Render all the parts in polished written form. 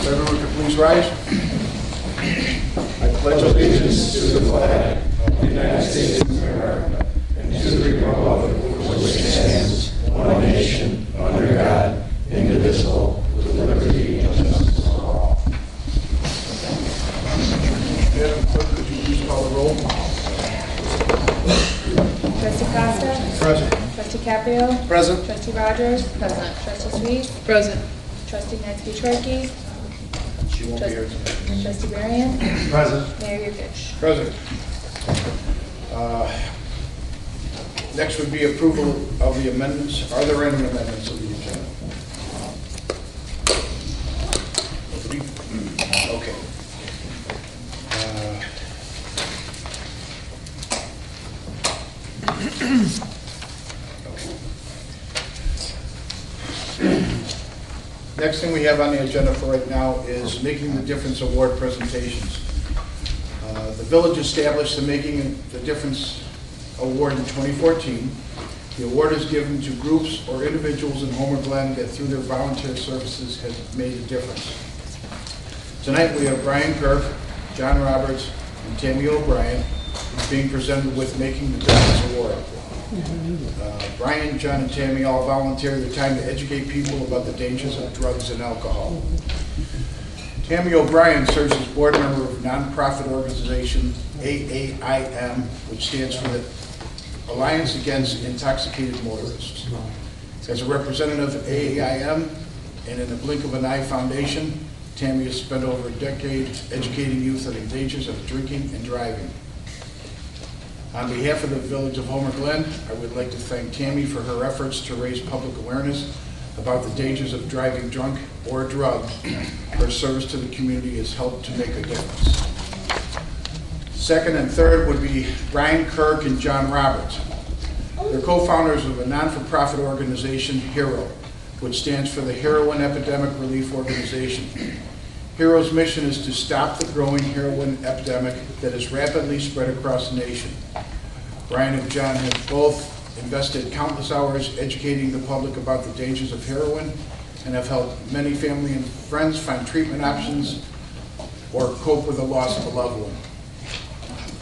Everyone could please rise. I pledge allegiance to the flag of the United States of America and to the republic for which it stands, one nation, under God, indivisible, with liberty and justice for all. Madam Clerk, could you please call the roll? Trustee Costa? Present. Trustee Caprio? Present. Trustee Rogers? Present. Trustee Sweet? Present. Trustee Natsky-Trorky? She won't be here tonight. Trustee Varian? Present. Mayor Yurkish? Present. Next would be approval of the amendments. Are there any amendments of the agenda? Okay. Next thing we have on the agenda for right now is Making the Difference Award presentations. The village established the Making the Difference Award in 2014. The award is given to groups or individuals in Homer Glen that through their volunteer services have made a difference. Tonight we have Brian Kirk, John Roberts, and Tammy O'Brien being presented with Making the Difference Award. Brian, John, and Tammy all volunteer their time to educate people about the dangers of drugs and alcohol. Tammy O'Brien serves as board member of nonprofit organization AAIM, which stands for the Alliance Against Intoxicated Motorists. As a representative of AAIM and in the Blink of an Eye Foundation, Tammy has spent over a decade educating youth on the dangers of drinking and driving. On behalf of the Village of Homer Glen, I would like to thank Tammy for her efforts to raise public awareness about the dangers of driving drunk or drugged. Her service to the community has helped to make a difference. Second and third would be Brian Kirk and John Roberts. They're co-founders of a non-for-profit organization, HERO, which stands for the Heroin Epidemic Relief Organization. HERO's mission is to stop the growing heroin epidemic that is rapidly spread across the nation. Brian and John have both invested countless hours educating the public about the dangers of heroin and have helped many family and friends find treatment options or cope with the loss of a loved one.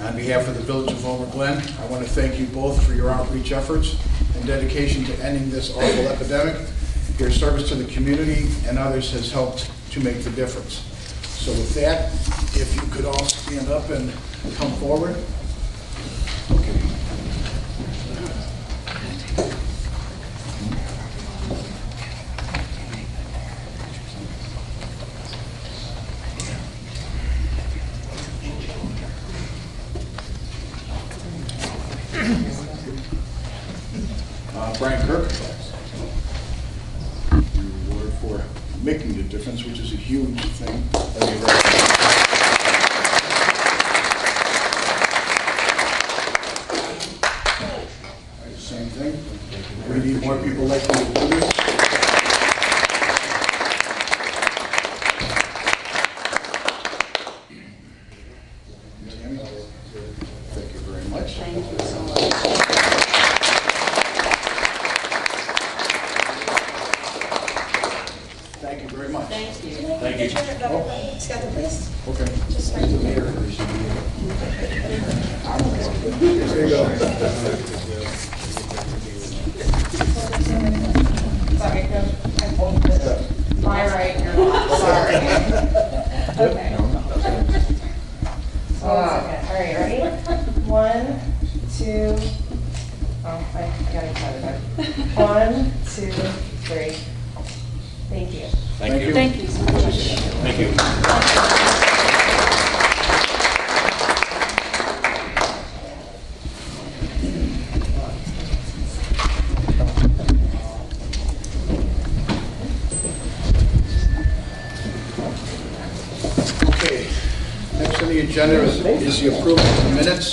On behalf of the Village of Homer Glen, I want to thank you both for your outreach efforts and dedication to ending this awful epidemic. Your service to the community and others has helped to make the difference. So with that, if you could all stand up and come forward. Okay. Brian Kirk, your award for making the difference, which is a huge thing. Right, same thing. We need more people like you to do this. Tammy, thank you very much. Thank you so much. Thank you very much. Thank you. Thank you. Together, please. Okay. Just right here. There you go. Sorry, I pulled this. My right, your left. Sorry. Okay. All right, ready? 1, 2. Oh, I gotta cut it up. 1, 2, 3. Thank you. Thank you. Thank you so much. Thank you. Okay. Next on the agenda is the approval of the minutes.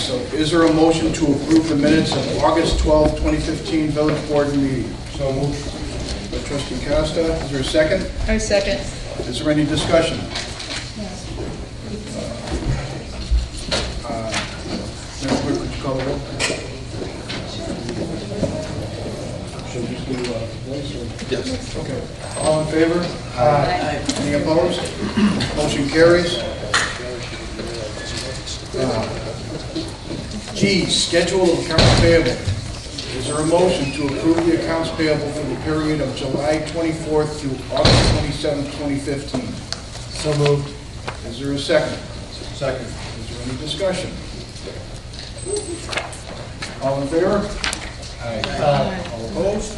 So is there a motion to approve the minutes of August 12, 2015 Village Board meeting? So moved. By Trustee Costa. Is there a second? I second. Is there any discussion? Madam Clerk, could you call the roll? Should we just do voice or? Yes. Okay. All in favor? Aye. Any opposed? Motion carries. G, schedule of accounts payable. Is there a motion to approve the accounts payable for the period of July 24th through August 27th, 2015? So moved. Is there a second? Second. Is there any discussion? All in favor? Aye. All opposed?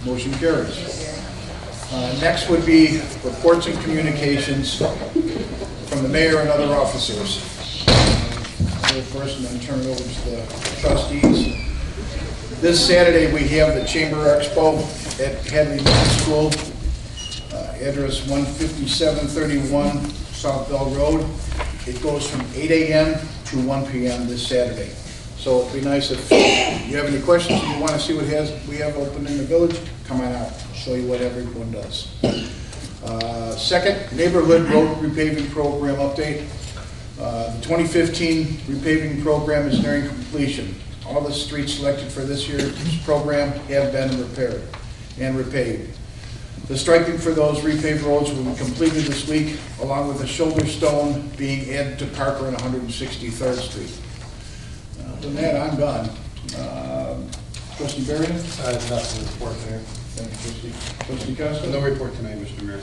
Motion carries. Next would be reports and communications from the mayor and other officers. I'll go first and then turn it over to the trustees. This Saturday, we have the Chamber Expo at Hadley Middle School, address 15731 South Bell Road. It goes from 8 a.m. to 1 p.m. this Saturday. So it'd be nice if you have any questions, if you want to see what we have open in the village, come on out. I'll show you what everyone does. Second, neighborhood road repaving program update. The 2015 repaving program is nearing completion. All the streets selected for this year's program have been repaired and repaved. The striping for those repaved roads will be completed this week, along with a shoulder stone being added to Parker and 163rd Street. Other than that, I'm done. Trustee Barrington? I have nothing to report there. Thank you, Trustee. Trustee Costa? No report tonight, Mr. Mayor.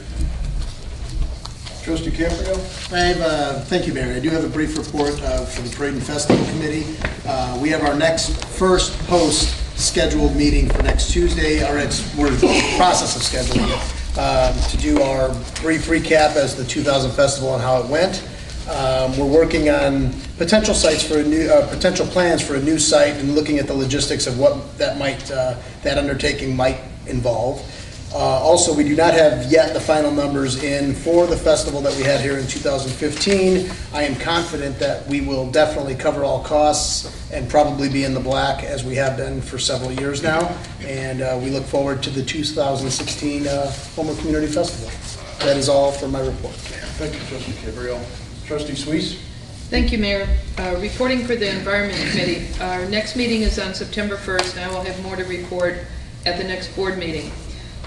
Trustee Caprio? I have, thank you, Mayor. I do have a brief report for the Parade and Festival Committee. We have our next first post-scheduled meeting for next Tuesday, or we're in the process of scheduling it, to do our brief recap as the 2000 festival and how it went. We're working on potential sites for a new, potential plans for a new site and looking at the logistics of what that might, that undertaking might involve. Also, we do not have yet the final numbers in for the festival that we had here in 2015. I am confident that we will definitely cover all costs and probably be in the black as we have been for several years now. And we look forward to the 2016 Homer Community Festival. That is all for my report. Thank you, Trustee Caprio. Trustee Suisse? Thank you, Mayor. Reporting for the Environment Committee. Our next meeting is on September 1st, and I will have more to report at the next board meeting.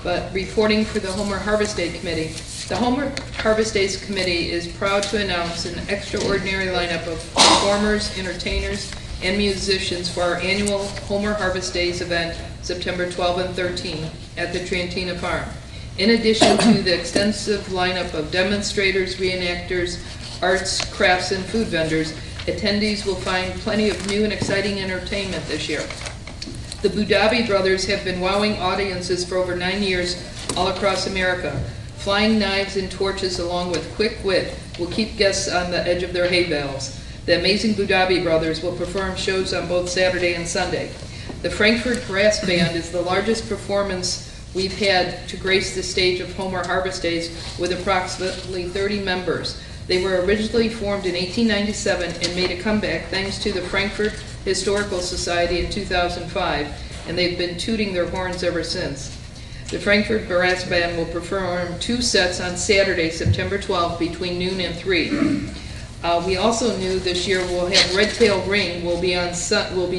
But reporting for the Homer Harvest Day Committee. The Homer Harvest Days Committee is proud to announce an extraordinary lineup of performers, entertainers, and musicians for our annual Homer Harvest Days event, September 12 and 13, at the Trantina Farm. In addition to the extensive lineup of demonstrators, reenactors, arts, crafts, and food vendors, attendees will find plenty of new and exciting entertainment this year. The Budabi brothers have been wowing audiences for over 9 years all across America. Flying knives and torches along with quick wit will keep guests on the edge of their hay bales. The amazing Budabi brothers will perform shows on both Saturday and Sunday. The Frankfurt Brass Band is the largest performance we've had to grace the stage of Homer Harvest Days with approximately 30 members. They were originally formed in 1897 and made a comeback thanks to the Frankfurt Historical Society in 2005, and they've been tooting their horns ever since. The Frankfurt Brass Band will perform 2 sets on Saturday, September 12th, between noon and 3. We also knew this year we'll have Red Tail Ring will be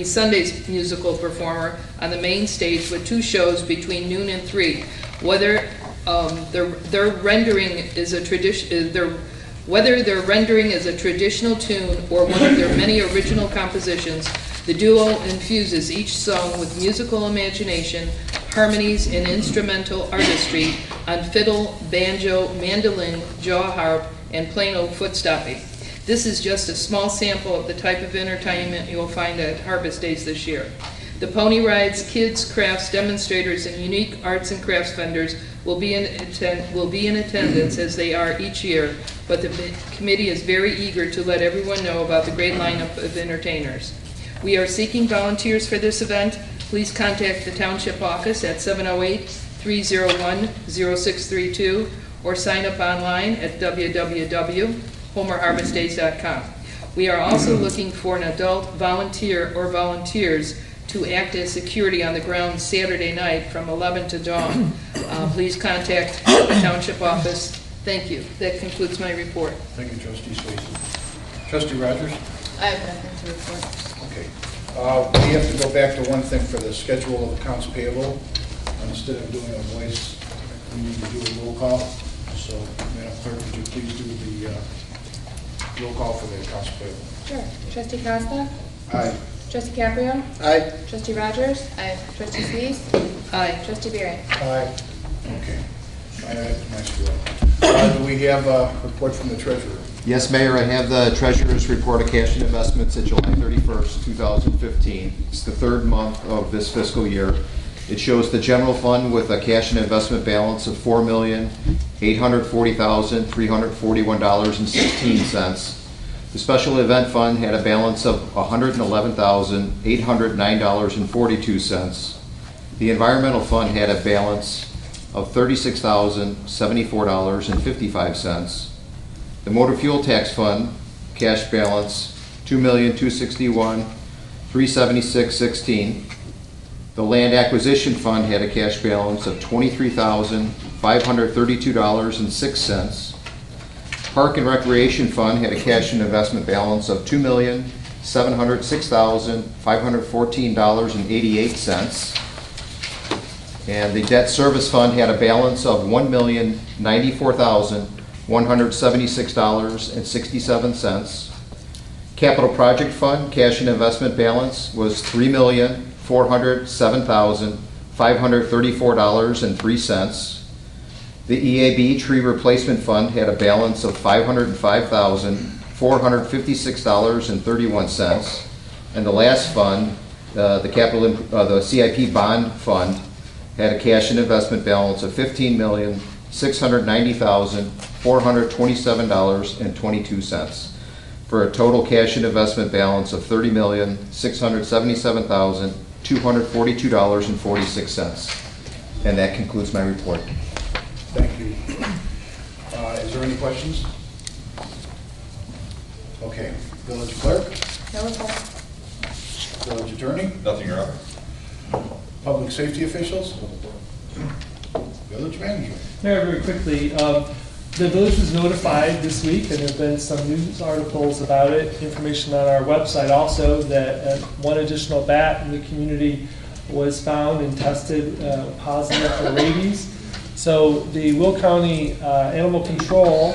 Sunday's musical performer on the main stage with 2 shows between noon and 3. Whether their rendering is a traditional tune or one of their many original compositions, the duo infuses each song with musical imagination, harmonies, and instrumental artistry on fiddle, banjo, mandolin, jaw harp, and plain old foot stopping. This is just a small sample of the type of entertainment you will find at Harvest Days this year. The pony rides, kids, crafts, demonstrators, and unique arts and crafts vendors will be in attendance as they are each year, but the committee is very eager to let everyone know about the great lineup of entertainers. We are seeking volunteers for this event. Please contact the Township Office at 708-301-0632 or sign up online at www.homerharvestdays.com. We are also looking for an adult volunteer or volunteers to act as security on the grounds Saturday night from 11 to dawn. Please contact the Township Office. Thank you. That concludes my report. Thank you, Trustee Swayze. Trustee Rogers? I have nothing to report. Okay. We have to go back to one thing for the schedule of accounts payable. instead of doing a voice, we need to do a roll call. So, Madam Clerk, would you please do the roll call for the accounts payable? Sure. Trustee Costa? Aye. Trustee Caprio? Aye. Trustee Rogers? Aye. Trustee Suisse? Aye. Trustee Barry? Aye. Okay. Nice to do we have a report from the treasurer? Yes, Mayor, I have the Treasurer's Report of Cash and Investments at July 31st, 2015. It's the third month of this fiscal year. It shows the general fund with a cash and investment balance of $4,840,341.16. The special event fund had a balance of $111,809.42. The environmental fund had a balance of $36,074.55. The motor fuel tax fund, cash balance, $2,261,376.16. The land acquisition fund had a cash balance of $23,532.06. Park and recreation fund had a cash and investment balance of $2,706,514.88. And the debt service fund had a balance of $1,094,176.67. Capital project fund cash and investment balance was $3,407,534.03. The EAB tree replacement fund had a balance of $505,456.31. And the last fund, the CIP bond fund, had a cash and investment balance of $15,690,427.22 for a total cash and investment balance of $30,677,242.46. And that concludes my report. Thank you. Is there any questions? Okay. Village clerk, No report. village attorney, Nothing, Your Honor. public safety officials, village manager. Mayor, very quickly, the village was notified this week, and there have been some news articles about it, information on our website also, that one additional bat in the community was found and tested positive for rabies. So the Will County Animal Control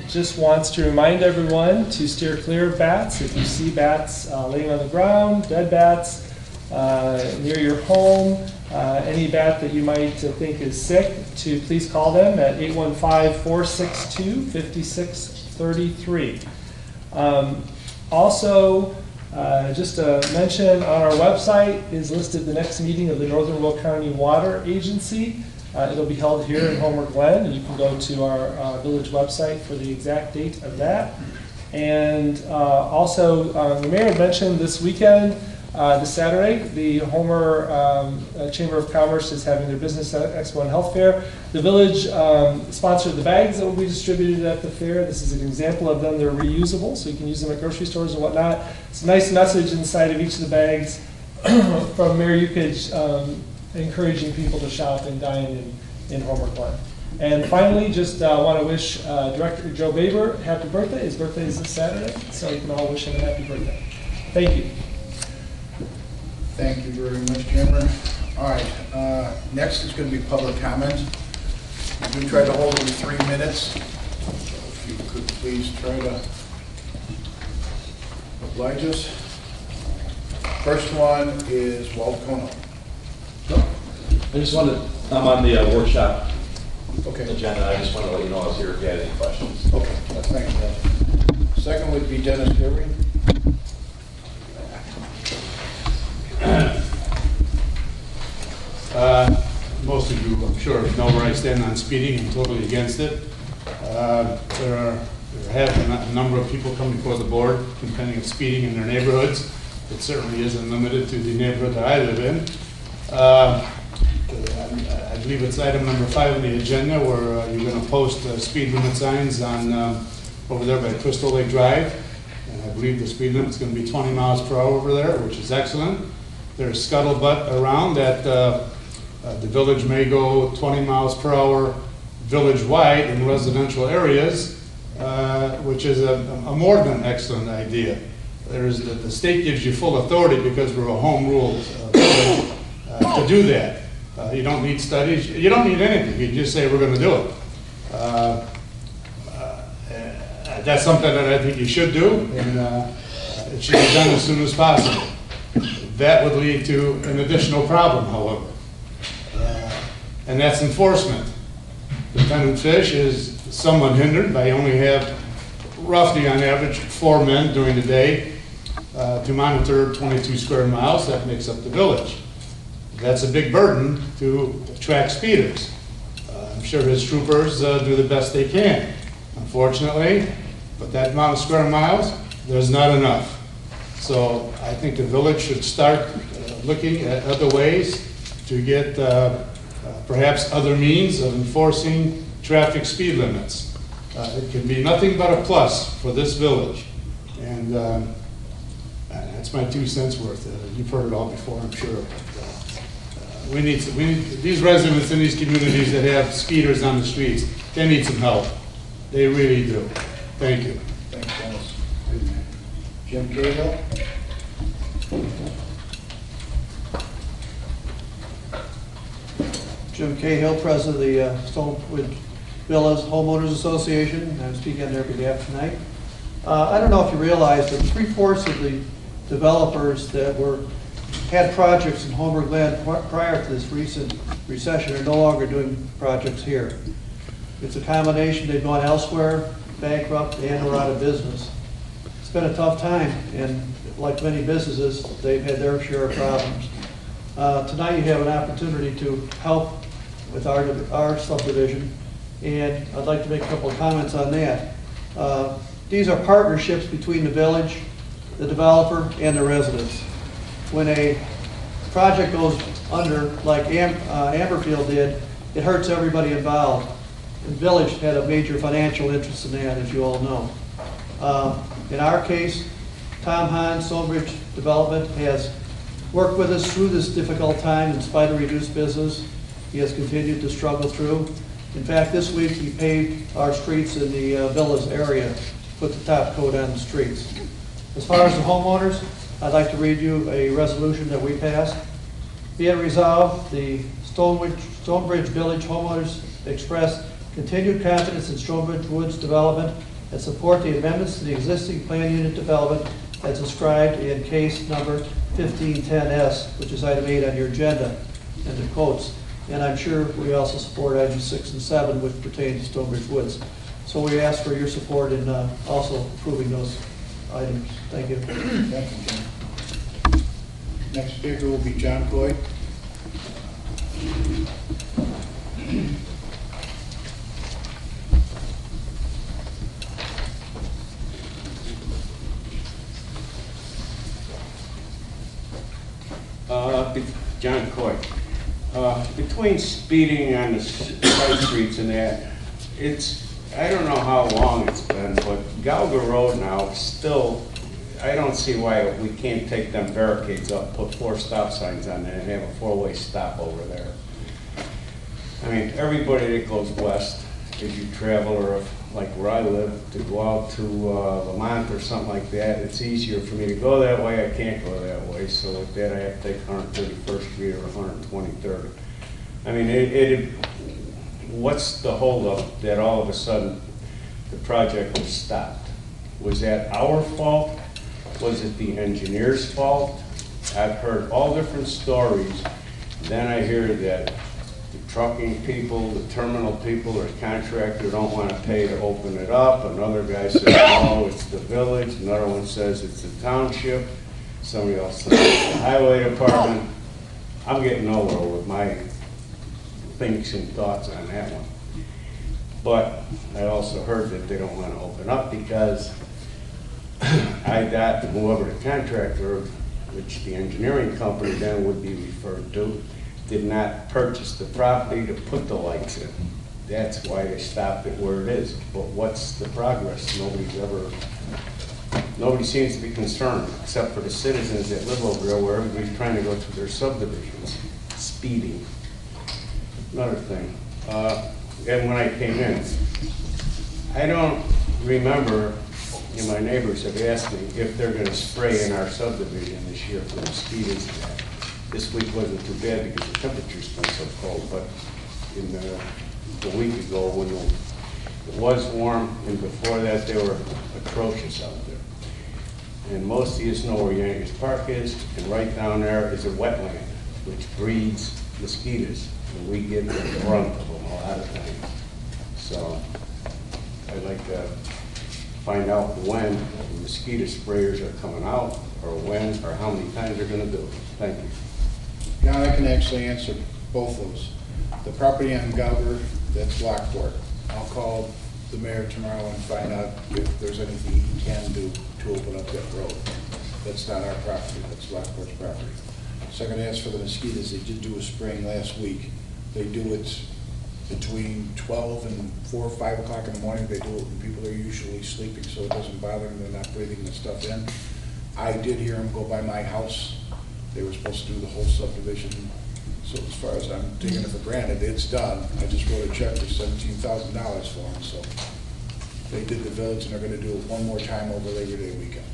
just wants to remind everyone to steer clear of bats. If you see bats laying on the ground, dead bats, near your home, any bat that you might think is sick, to please call them at 815-462-5633. Also, just to mention, on our website is listed the next meeting of the Northern Will County Water Agency. It'll be held here in Homer Glen, and you can go to our village website for the exact date of that. And also, the mayor mentioned this weekend, this Saturday, the Homer Chamber of Commerce is having their Business Expo and Health Fair. The village sponsored the bags that will be distributed at the fair. This is an example of them. They're reusable, so you can use them at grocery stores and whatnot. It's a nice message inside of each of the bags from Mayor Yukich, encouraging people to shop and dine in Homer Glen. And finally, just want to wish Director Joe Baber happy birthday. His birthday is this Saturday, so you can all wish him a happy birthday. Thank you. Thank you very much, Chairman. All right, next is going to be public comment. We do try to hold it to 3 minutes. So if you could please try to oblige us. First one is Walt Kono. I just wanted, I'm on the workshop Okay. agenda. I just wanted to let you know I was here if you had any questions. Okay, thank you. Second would be Dennis Terry. Most of you, I'm sure, know where I stand on speeding. I'm totally against it. There have been a number of people come before the board complaining of speeding in their neighborhoods. It certainly isn't limited to the neighborhood that I live in. I believe it's item number 5 on the agenda, where you're going to post speed limit signs on over there by Crystal Lake Drive. And I believe the speed limit's going to be 20 miles per hour over there, which is excellent. There's scuttlebutt around that the village may go 20 miles per hour village-wide in residential areas, which is a more than excellent idea. The state gives you full authority because we're a home rule village to do that. You don't need studies, you don't need anything, you just say we're gonna do it. That's something that I think you should do, and it should be done as soon as possible. That would lead to an additional problem, however, and that's enforcement. Lieutenant Fish is somewhat hindered by only have roughly on average 4 men during the day to monitor 22 square miles that makes up the village. That's a big burden to track speeders. I'm sure his troopers do the best they can. Unfortunately, but that amount of square miles, there's not enough. So I think the village should start looking at other ways to get perhaps other means of enforcing traffic speed limits. It can be nothing but a plus for this village. And that's my 2 cents worth. You've heard it all before, I'm sure. We need these residents in these communities that have speeders on the streets, they need some help. They really do. Thank you. Thanks, Dennis. Jim Cahill? Jim Cahill, President of the Stonewood Villas Homeowners Association. I'm speaking on their behalf tonight. I don't know if you realize that 3/4 of the developers that had projects in Homer Glen prior to this recent recession are no longer doing projects here. It's a combination, they've gone elsewhere, bankrupt, and are out of business. It's been a tough time, and like many businesses, they've had their share of problems. Tonight you have an opportunity to help with our subdivision, and I'd like to make a couple of comments on that. These are partnerships between the village, the developer, and the residents. When a project goes under, like Amberfield did, it hurts everybody involved. The village had a major financial interest in that, as you all know. In our case, Tom Hahn, Stonebridge Development, has worked with us through this difficult time in spite of reduced business. He has continued to struggle through. In fact, this week he paved our streets in the villas area, put the top coat on the streets. As far as the homeowners, I'd like to read you a resolution that we passed. Be it resolved, the Stonebridge Village homeowners express continued confidence in Stonebridge Woods development and support the amendments to the existing plan unit development as described in case number 1510S, which is item 8 on your agenda, and the quotes. And I'm sure we also support items 6 and 7, which pertain to Stonebridge Woods. So we ask for your support in also approving those items. Thank you. Thank you, Jim. Next speaker will be John Coy. John Coy. Between speeding on the side streets and that, I don't know how long it's been, but Gallagher Road now still, I don't see why we can't take them barricades up, put 4 stop signs on there and have a 4-way stop over there. I mean, everybody that goes west, if you travel, or if, like where I live, to go out to Lamont or something like that, it's easier for me to go that way. I can't go that way, so like that I have to take 131st Street or 123rd. I mean, what's the holdup that all of a sudden the project was stopped? Was that our fault? Was it the engineer's fault? I've heard all different stories. Then I hear that the trucking people, the terminal people, or contractor don't want to pay to open it up. Another guy says, no, it's the village. Another one says it's the township. Somebody else says it's the highway department. I'm getting nowhere with my thinks and thoughts on that one. But I also heard that they don't want to open up because I got whoever the contractor, which the engineering company then would be referred to, did not purchase the property to put the lights in. That's why they stopped it where it is. But what's the progress? Nobody seems to be concerned, except for the citizens that live over there where everybody's trying to go through their subdivisions, speeding. Another thing, and when I came in, I don't remember, and my neighbors have asked me if they're going to spray in our subdivision this year for the speeding. this week wasn't too bad because the temperature's been so cold, but in a week ago when it was warm, and before that, they were atrocious out there. And most of you know where Yonkers Park is, and right down there is a wetland, which breeds mosquitoes, and we get the brunt of them a lot of times. So I'd like to find out when the mosquito sprayers are coming out, or when, or how many times they're gonna do it. Thank you. Now I can actually answer both those. The property on Gauger, that's Lockport. I'll call the mayor tomorrow and find out if there's anything he can do to open up that road. That's not our property, that's Lockport's property. Second, as for the mosquitoes, they did do a spraying last week. They do it between 12 and 4 or 5 o'clock in the morning. They do it when people are usually sleeping, so it doesn't bother them. They're not breathing the stuff in. I did hear them go by my house. They were supposed to do the whole subdivision. So as far as I'm taking it for granted, it's done. I just wrote a check for $17,000 for them, so they did the village, and they're gonna do it one more time over Labor Day weekend.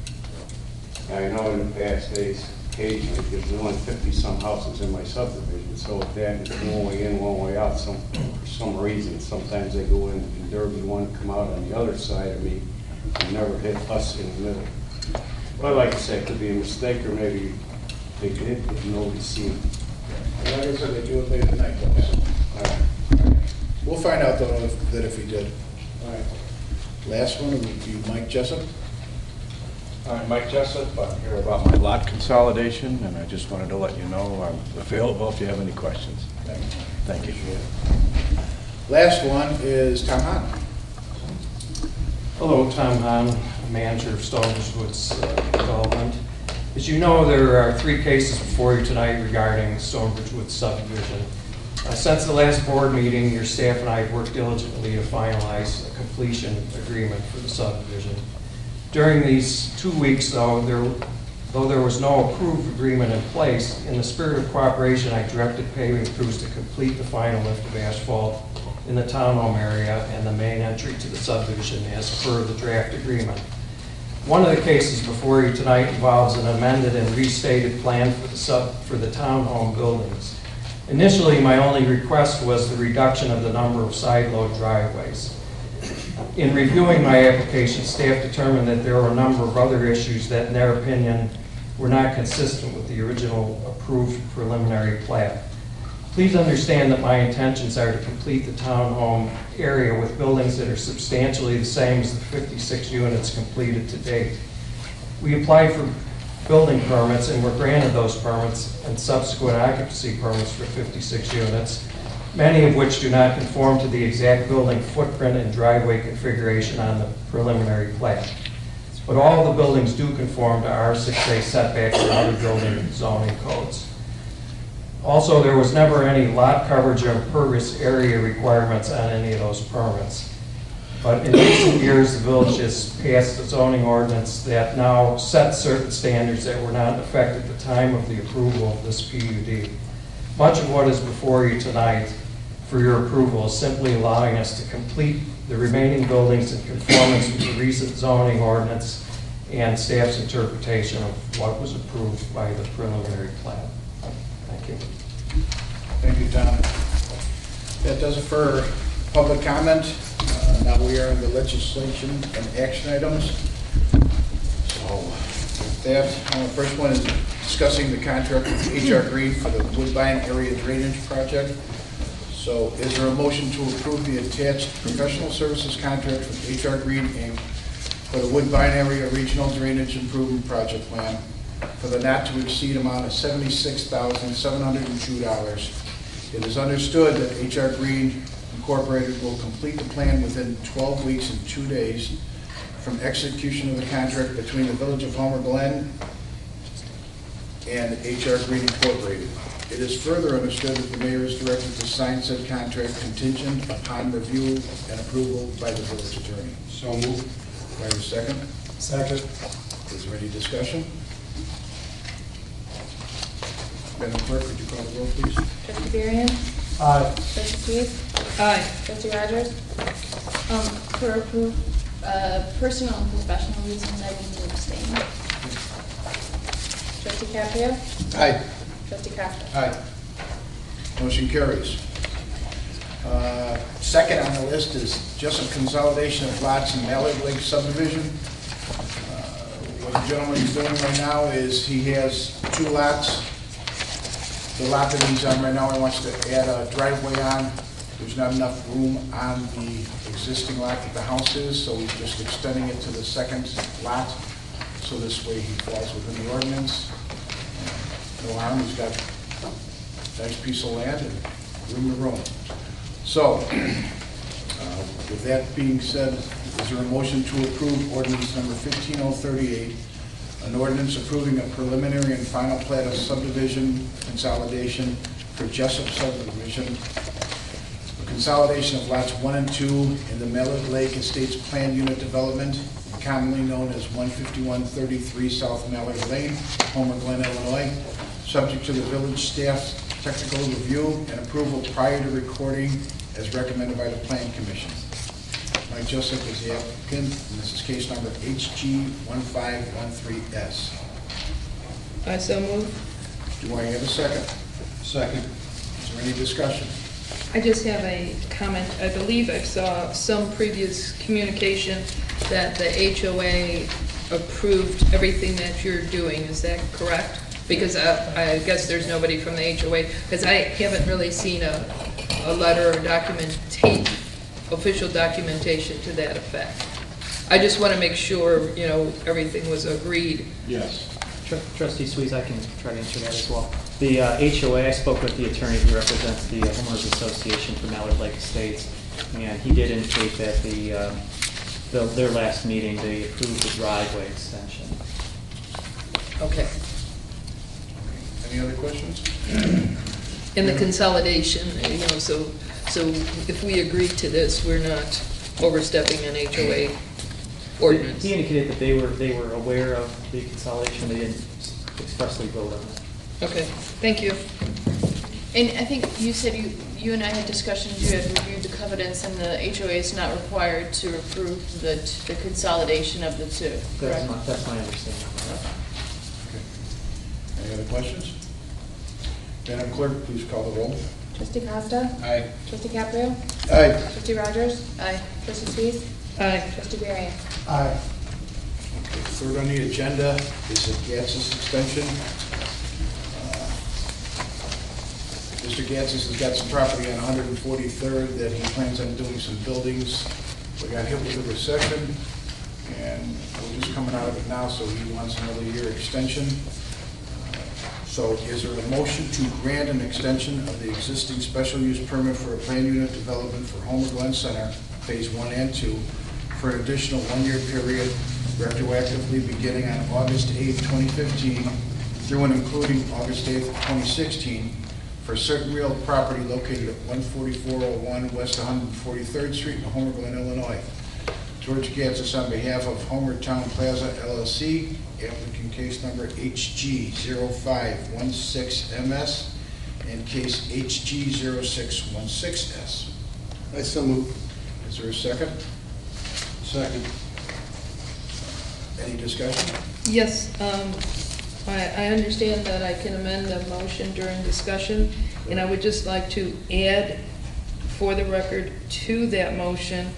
I know in the past days, occasionally, there's only 50-some houses in my subdivision, so if that is one way in, one way out, for some reason, sometimes they go in Derby one, come out on the other side of me, and never hit us in the middle. But like I said, it could be a mistake, or maybe they did, but nobody's seen it. And like I said, they do it late at night, though, so. All right. We'll find out, though, if we did. All right. Last one would be Mike Jessup. Hi, Mike Jessup. I'm here about my lot consolidation, and I just wanted to let you know I'm available if you have any questions. Thank you. Last one is Tom Hahn. Hello, Tom Hahn, manager of Stonebridge Woods Development. As you know, there are 3 cases before you tonight regarding Stonebridge Woods subdivision. Since the last board meeting, your staff and I have worked diligently to finalize a completion agreement for the subdivision. During these 2 weeks, though there was no approved agreement in place, in the spirit of cooperation, I directed paving crews to complete the final lift of asphalt in the townhome area and the main entry to the subdivision as per the draft agreement. One of the cases before you tonight involves an amended and restated plan for the townhome buildings. Initially, my only request was the reduction of the number of side load driveways. In reviewing my application, staff determined that there were a number of other issues that, in their opinion, were not consistent with the original approved preliminary plat. Please understand that my intentions are to complete the townhome area with buildings that are substantially the same as the 56 units completed to date. We applied for building permits and were granted those permits and subsequent occupancy permits for 56 units, many of which do not conform to the exact building footprint and driveway configuration on the preliminary plat. But all the buildings do conform to R6A setbacks and other building zoning codes. Also, there was never any lot coverage or impervious area requirements on any of those permits. But in recent years, the village has passed a zoning ordinance that now sets certain standards that were not in effect at the time of the approval of this PUD. Much of what is before you tonight for your approval is simply allowing us to complete the remaining buildings in conformance with the recent zoning ordinance and staff's interpretation of what was approved by the preliminary plat. Thank you. Thank you, Tom. That does it for public comment. Now we are in the legislation and action items. So with that, the first one is discussing the contract with HR Green for the Woodbine Area Drainage Project. So is there a motion to approve the attached professional services contract with HR Green Inc. for the Woodbine Area Regional Drainage Improvement Project Plan for the not to exceed amount of $76,702. It is understood that HR Green Incorporated will complete the plan within 12 weeks and 2 days from execution of the contract between the Village of Homer Glen and HR Green Incorporated. It is further understood that the mayor is directed to sign said contract contingent upon review and approval by the village attorney. So moved. Do I have a second? Second. Is there any discussion? Madam Clerk, could you call the roll, please? Trustee Varian? Aye. Trustee Keith? Aye. Trustee Rogers? For approved personal and professional reasons, I will abstain. Trustee Caprio? Aye. Trustee Costa? Aye. Motion carries. Second on the list is just a consolidation of lots in Mallard Lake subdivision. What the gentleman is doing right now is he has two lots. The lot that he's on right now, he wants to add a driveway on. There's not enough room on the existing lot that the house is, so he's just extending it to the second lot. So this way he falls within the ordinance. No harm, he's got a nice piece of land and room to roam. So, with that being said, is there a motion to approve ordinance number 15038, an ordinance approving a preliminary and final plat of subdivision consolidation for Jessup subdivision, a consolidation of lots 1 and 2 in the Mallard Lake Estates Plan Unit Development, commonly known as 15133 South Mallard Lane, Homer, Glen, Illinois, subject to the village staff's technical review and approval prior to recording as recommended by the Plan Commission. Mike Jessup is the applicant, and this is case number HG1513S. I so move. Do I have a second? Second. Is there any discussion? I just have a comment. I believe I saw some previous communication that the HOA approved everything that you're doing. Is that correct? Because I guess there's nobody from the HOA, because I haven't really seen a letter or official documentation to that effect. I just want to make sure, you know, everything was agreed. Yes. Trustee Swees, I can try to answer that as well. The HOA, I spoke with the attorney who represents the Homeowners Association for Mallard Lake Estates, and he did indicate that their last meeting, they approved the driveway extension. Okay. Any other questions? And the consolidation, you know, so if we agree to this, we're not overstepping an HOA ordinance. He indicated that they were aware of the consolidation. They didn't expressly vote on it. Okay, thank you. And I think you said you and I had discussions, you had reviewed the covenants, and the HOA is not required to approve the consolidation of the two, correct? That's my understanding. Okay. Any other questions? Madam Clerk, please call the roll. Trustee Costa? Aye. Trustee Caprio? Aye. Trustee Rogers? Aye. Trustee Sweet? Aye. Trustee Varian? Aye. Okay, third on the agenda is the Gatzis extension. Mr. Gatzis has got some property on 143rd that he plans on doing some buildings. We got hit with a recession, and we're just coming out of it now, so he wants another year extension. So is there a motion to grant an extension of the existing special use permit for a planned unit development for Homer Glen Center, Phase 1 and 2, for an additional one-year period, retroactively beginning on August 8, 2015, through and including August 8, 2016, for certain real property located at 14401 West 143rd Street in Homer Glen, Illinois. George Gatzis on behalf of Homer Town Plaza LLC, applicant case number HG0516MS and case HG0616S. I so move. Is there a second? Second. Any discussion? Yes, I understand that I can amend the motion during discussion, and I would just like to add, for the record, to that motion,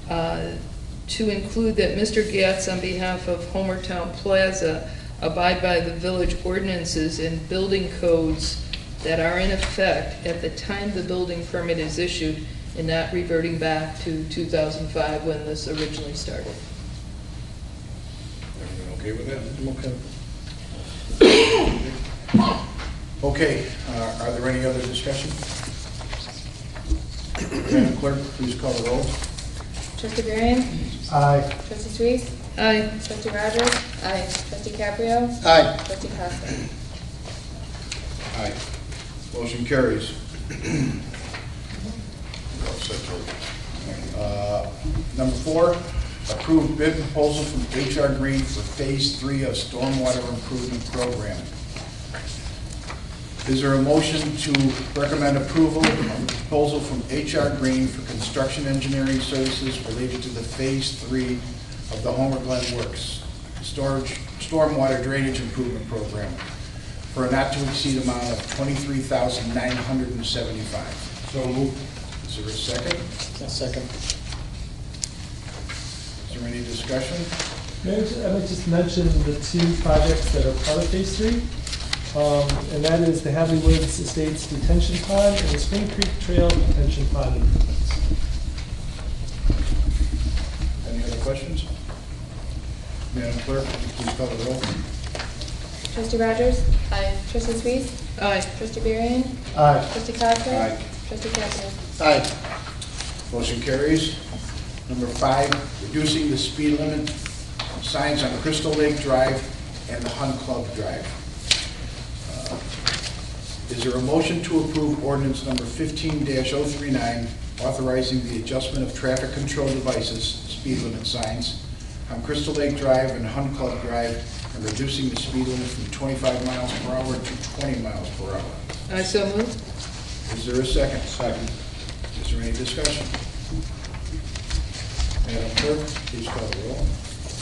to include that Mr. Gatz, on behalf of Homer Town Plaza, abide by the village ordinances and building codes that are in effect at the time the building permit is issued, and not reverting back to 2005 when this originally started. Everyone okay with that? Okay. Okay, are there any other discussion? Madam Clerk, please call the roll. Trustee Varian? Aye. Trustee Sweet? Aye. Trustee Rogers? Aye. Trustee Caprio? Aye. Trustee Costa? Aye. Motion carries. Number 4, approved bid proposal from HR Green for Phase 3 of Stormwater Improvement Program. Is there a motion to recommend approval of the proposal from HR Green for construction engineering services related to the Phase 3 of the Homer Glen Works Stormwater Drainage Improvement Program? for a not to exceed amount of $23,975. So moved. Is there a second? A second. Is there any discussion? I would just mention the two projects that are part of Phase 3. And that is the Hadley Woods Estates Detention Pond and the Spring Creek Trail Detention Pond improvements. Any other questions? Madam Clerk, would you please call the roll? Trustee Rogers? Aye. Trustee Sweet? Aye. Trustee Berrien? Aye. Trustee Costa? Aye. Trustee Caprio? Aye. Motion carries. Number 5, reducing the speed limit signs on Crystal Lake Drive and the Hunt Club Drive. Is there a motion to approve ordinance number 15-039, authorizing the adjustment of traffic control devices, speed limit signs, on Crystal Lake Drive and Hunt Club Drive, and reducing the speed limit from 25 miles per hour to 20 miles per hour? I so moved. Is there a second? Second. Is there any discussion? Madam Clerk, please call the roll.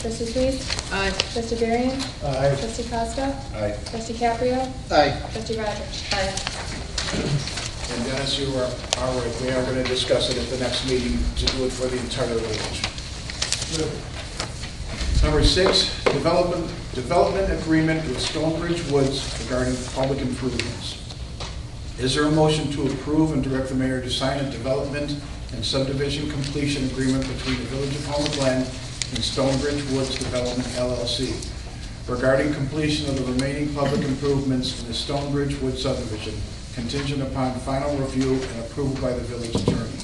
Trustee Sweet? Aye. Trustee Berrien? Aye. Trustee Costa? Aye. Trustee Caprio? Aye. Trustee Rogers? Aye. And Dennis, you are right. We are going to discuss it at the next meeting to do it for the entire village. Number 6, development agreement with Stonebridge Woods regarding public improvements. Is there a motion to approve and direct the mayor to sign a development and subdivision completion agreement between the Village of Homer Glen and Stonebridge Woods Development LLC regarding completion of the remaining public improvements in the Stonebridge Woods subdivision, contingent upon final review and approval by the village attorney?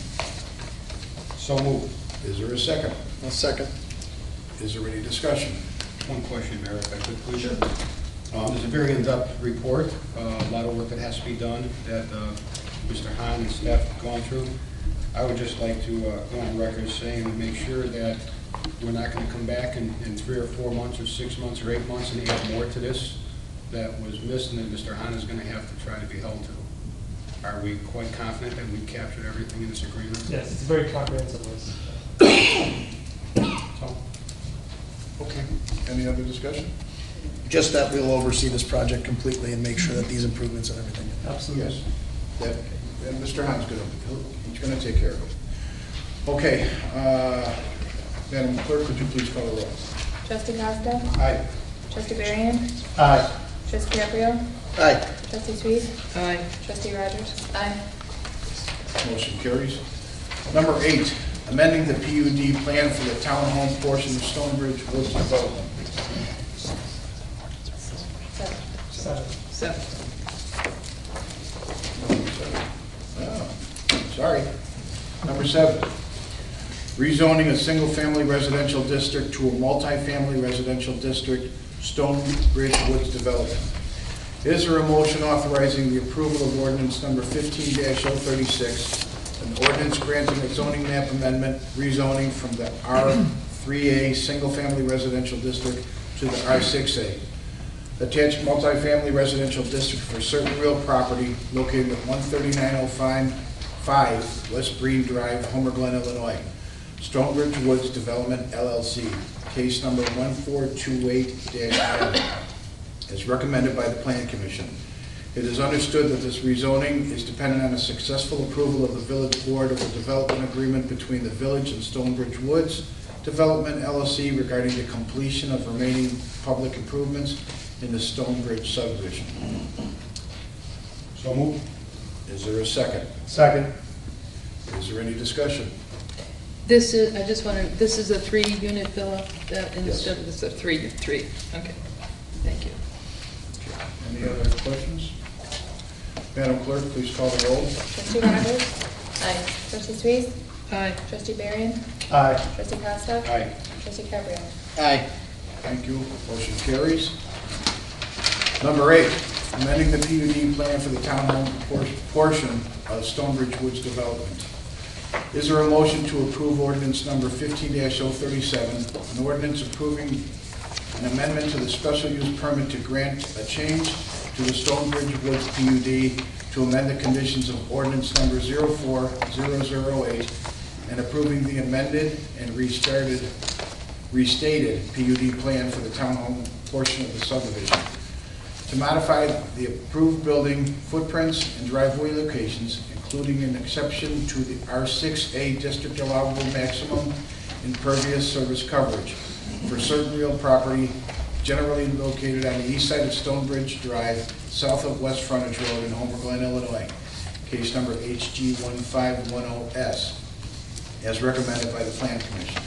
So moved. Is there a second? A second. Is there any discussion? One question, Mayor, if I could, please. There's a very in-depth report, a lot of work that has to be done that Mr. Hahn and staff have gone through. I would just like to go on record saying and make sure that we're not going to come back in 3 or 4 months or 6 months or 8 months and add more to this that was missed and that Mr. Hahn is going to have to try to be held to. Are we quite confident that we captured everything in this agreement? Yes, it's a very comprehensive list. So, Okay. Any other discussion? Just that we'll oversee this project completely and make sure that these improvements and everything. Absolutely. Yes. That, and Mr. Hahn's he's going to take care of it. Okay. Madam Clerk, would you please call the roll? Trustee Costa? Aye. Trustee Berrien? Aye. Trustee Caprio? Aye. Trustee Sweet? Aye. Trustee Rogers? Aye. Motion carries. Number 8, amending the PUD plan for the townhome portion of Stonebridge Woods Development. Seven. Seven. Oh, sorry. Number 7, rezoning a single-family residential district to a multifamily residential district, Stonebridge Woods Development. Is there a motion authorizing the approval of ordinance number 15-036, an ordinance granting a zoning map amendment, rezoning from the R3A single-family residential district to the R6A, attached multifamily residential district for certain real property located at 13905 West Green Drive, Homer Glen, Illinois. Stonebridge Woods Development LLC, case number 1428-M, as recommended by the Plan Commission. It is understood that this rezoning is dependent on a successful approval of the Village Board of a development agreement between the Village and Stonebridge Woods Development LLC regarding the completion of remaining public improvements in the Stonebridge subdivision. So moved. Is there a second? Second. Is there any discussion? This is, I just want to, this is a 3-unit villa, instead of, it's a 3, okay, thank you. Any other questions? Madam Clerk, please call the roll. Trustee Rogers? Aye. Trustee Sweet? Aye. Trustee Berrien? Aye. Trustee Costa? Aye. Trustee Caprio? Aye. Thank you. Motion carries. Number 8, amending the PUD plan for the townhome portion of Stonebridge Woods Development. Is there a motion to approve ordinance number 15-037, an ordinance approving an amendment to the special use permit to grant a change to the Stonebridge Woods PUD to amend the conditions of ordinance number 04008 and approving the amended and restated PUD plan for the townhome portion of the subdivision. to modify the approved building footprints and driveway locations, including an exception to the R6A district allowable maximum impervious surface coverage for certain real property generally located on the east side of Stonebridge Drive, south of West Frontage Road in Homer Glen, Illinois. Case number HG1510S, as recommended by the Plan Commission.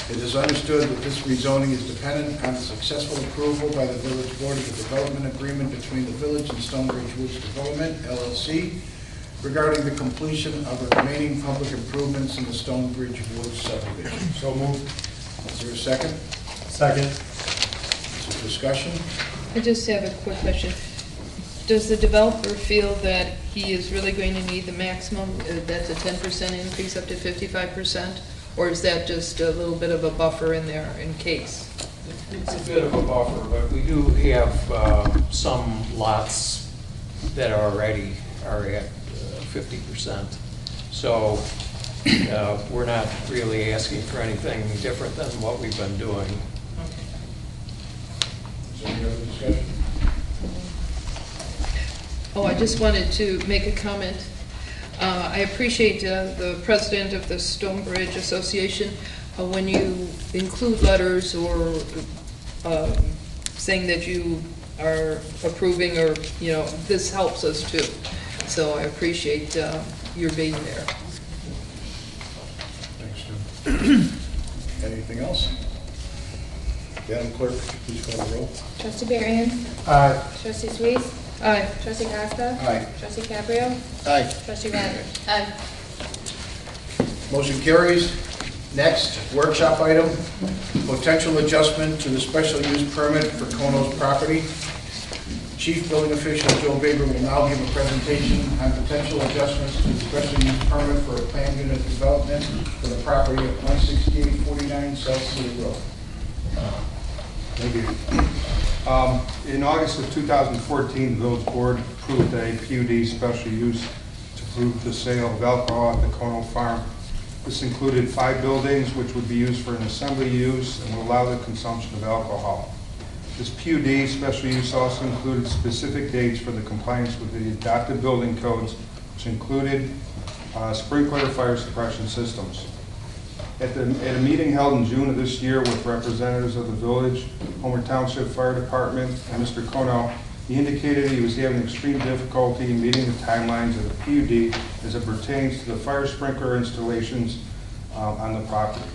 It is understood that this rezoning is dependent on the successful approval by the Village Board of the development agreement between the Village and Stonebridge Woods Development, LLC, regarding the completion of the remaining public improvements in the Stonebridge Woods subdivision. So moved. Is there a second? Second. Is there discussion? I just have a quick question. Does the developer feel that he is really going to need the maximum, that's a 10% increase up to 55%? Or is that just a little bit of a buffer in there in case? It's a bit of a buffer, but we do have some lots that already are at 50%. So we're not really asking for anything different than what we've been doing. Is there any other discussion? Oh, I just wanted to make a comment. I appreciate the president of the Stonebridge Association when you include letters or saying that you are approving, or, you know, this helps us too. So I appreciate your being there. Thanks, Jim. Anything else? Madam Clerk, please call the roll. Trustee Barron. Aye. Trustee Sweet. Aye. Trustee Costa. Aye. Trustee Cabrio. Aye. Trustee Rogers. Aye. Motion carries. Next, workshop item, potential adjustment to the special use permit for Kono's property. Chief Building Official Joe Baber will now give a presentation on potential adjustments to the special use permit for a planned unit development for the property at 16849 South City Road. Thank you. In August of 2014, the Village Board approved a PUD special use to approve the sale of alcohol at the Kono Farm. This included 5 buildings which would be used for an assembly use and would allow the consumption of alcohol. This PUD special use also included specific dates for the compliance with the adopted building codes, which included sprinkler fire suppression systems. At a meeting held in June of this year with representatives of the village, Homer Township Fire Department, and Mr. Kono, he indicated he was having extreme difficulty in meeting the timelines of the PUD as it pertains to the fire sprinkler installations on the property.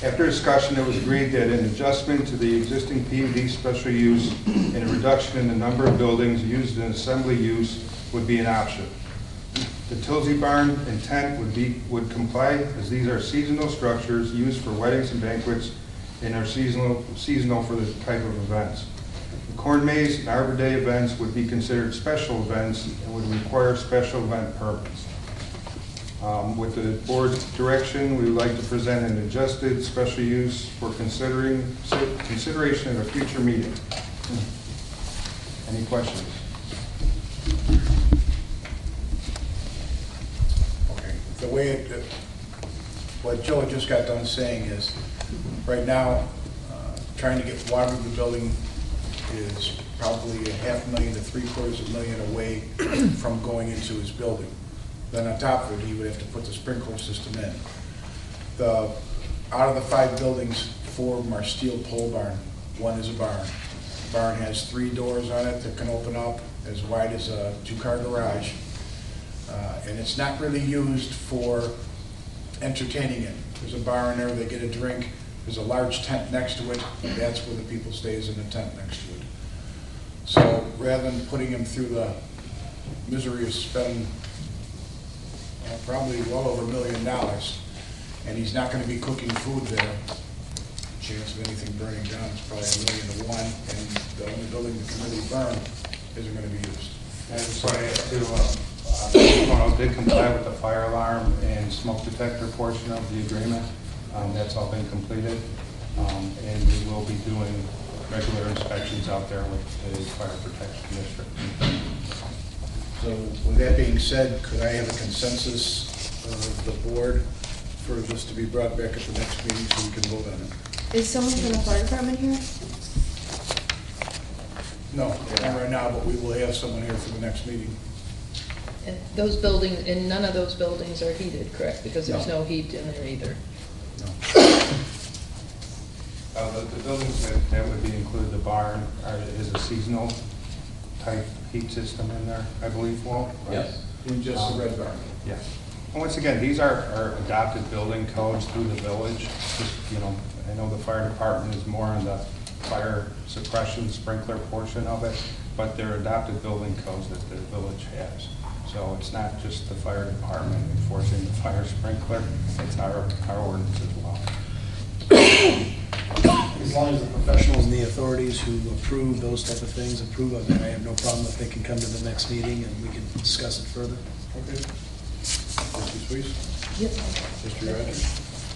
After discussion, it was agreed that an adjustment to the existing PUD special use and a reduction in the number of buildings used in assembly use would be an option. The Tilsey Barn and tent would comply, as these are seasonal structures used for weddings and banquets and are seasonal for the type of events. The corn maze and Arbor Day events would be considered special events and would require special event permits. With the board's direction, we would like to present an adjusted special use for consideration at a future meeting. Any questions? The way what Joe just got done saying is, right now, trying to get water to the building is probably $500,000 to $750,000 away from going into his building. Then on top of it, he would have to put the sprinkler system in. Out of the 5 buildings, 4 of them are steel pole barn. 1 is a barn. The barn has 3 doors on it that can open up as wide as a 2-car garage. And it's not really used for entertaining it. There's a bar in there, they get a drink, there's a large tent next to it, and that's where the people stays, in the tent next to it. So rather than putting him through the misery of spending probably well over $1 million, and he's not going to be cooking food there, chance of anything burning down is probably $1 million to 1, and the only building that can really burn isn't going to be used. And so Kono did comply with the fire alarm and smoke detector portion of the agreement. That's all been completed. And we will be doing regular inspections out there with the fire protection district. So with that being said, could I have a consensus of the board for this to be brought back at the next meeting so we can vote on it? Is someone from the fire department here? No, not right now, but we will have someone here for the next meeting. And those buildings, and none of those buildings are heated, correct? Because there's No. no heat in there either. The buildings that would be included, the barn, is a seasonal type heat system in there, I believe, Walt? Yes. In just the red barn. Yeah. And once again, these are adopted building codes through the village. Just, you know, I know the fire department is more on the fire suppression sprinkler portion of it, but they're adopted building codes that the village has. So it's not just the fire department enforcing the fire sprinkler, it's our ordinance as well. As long as the professionals and the authorities who approve those type of things approve of it, I have no problem if they can come to the next meeting and we can discuss it further. Okay. Mr. Sweet? Yep. Mr. Rogers?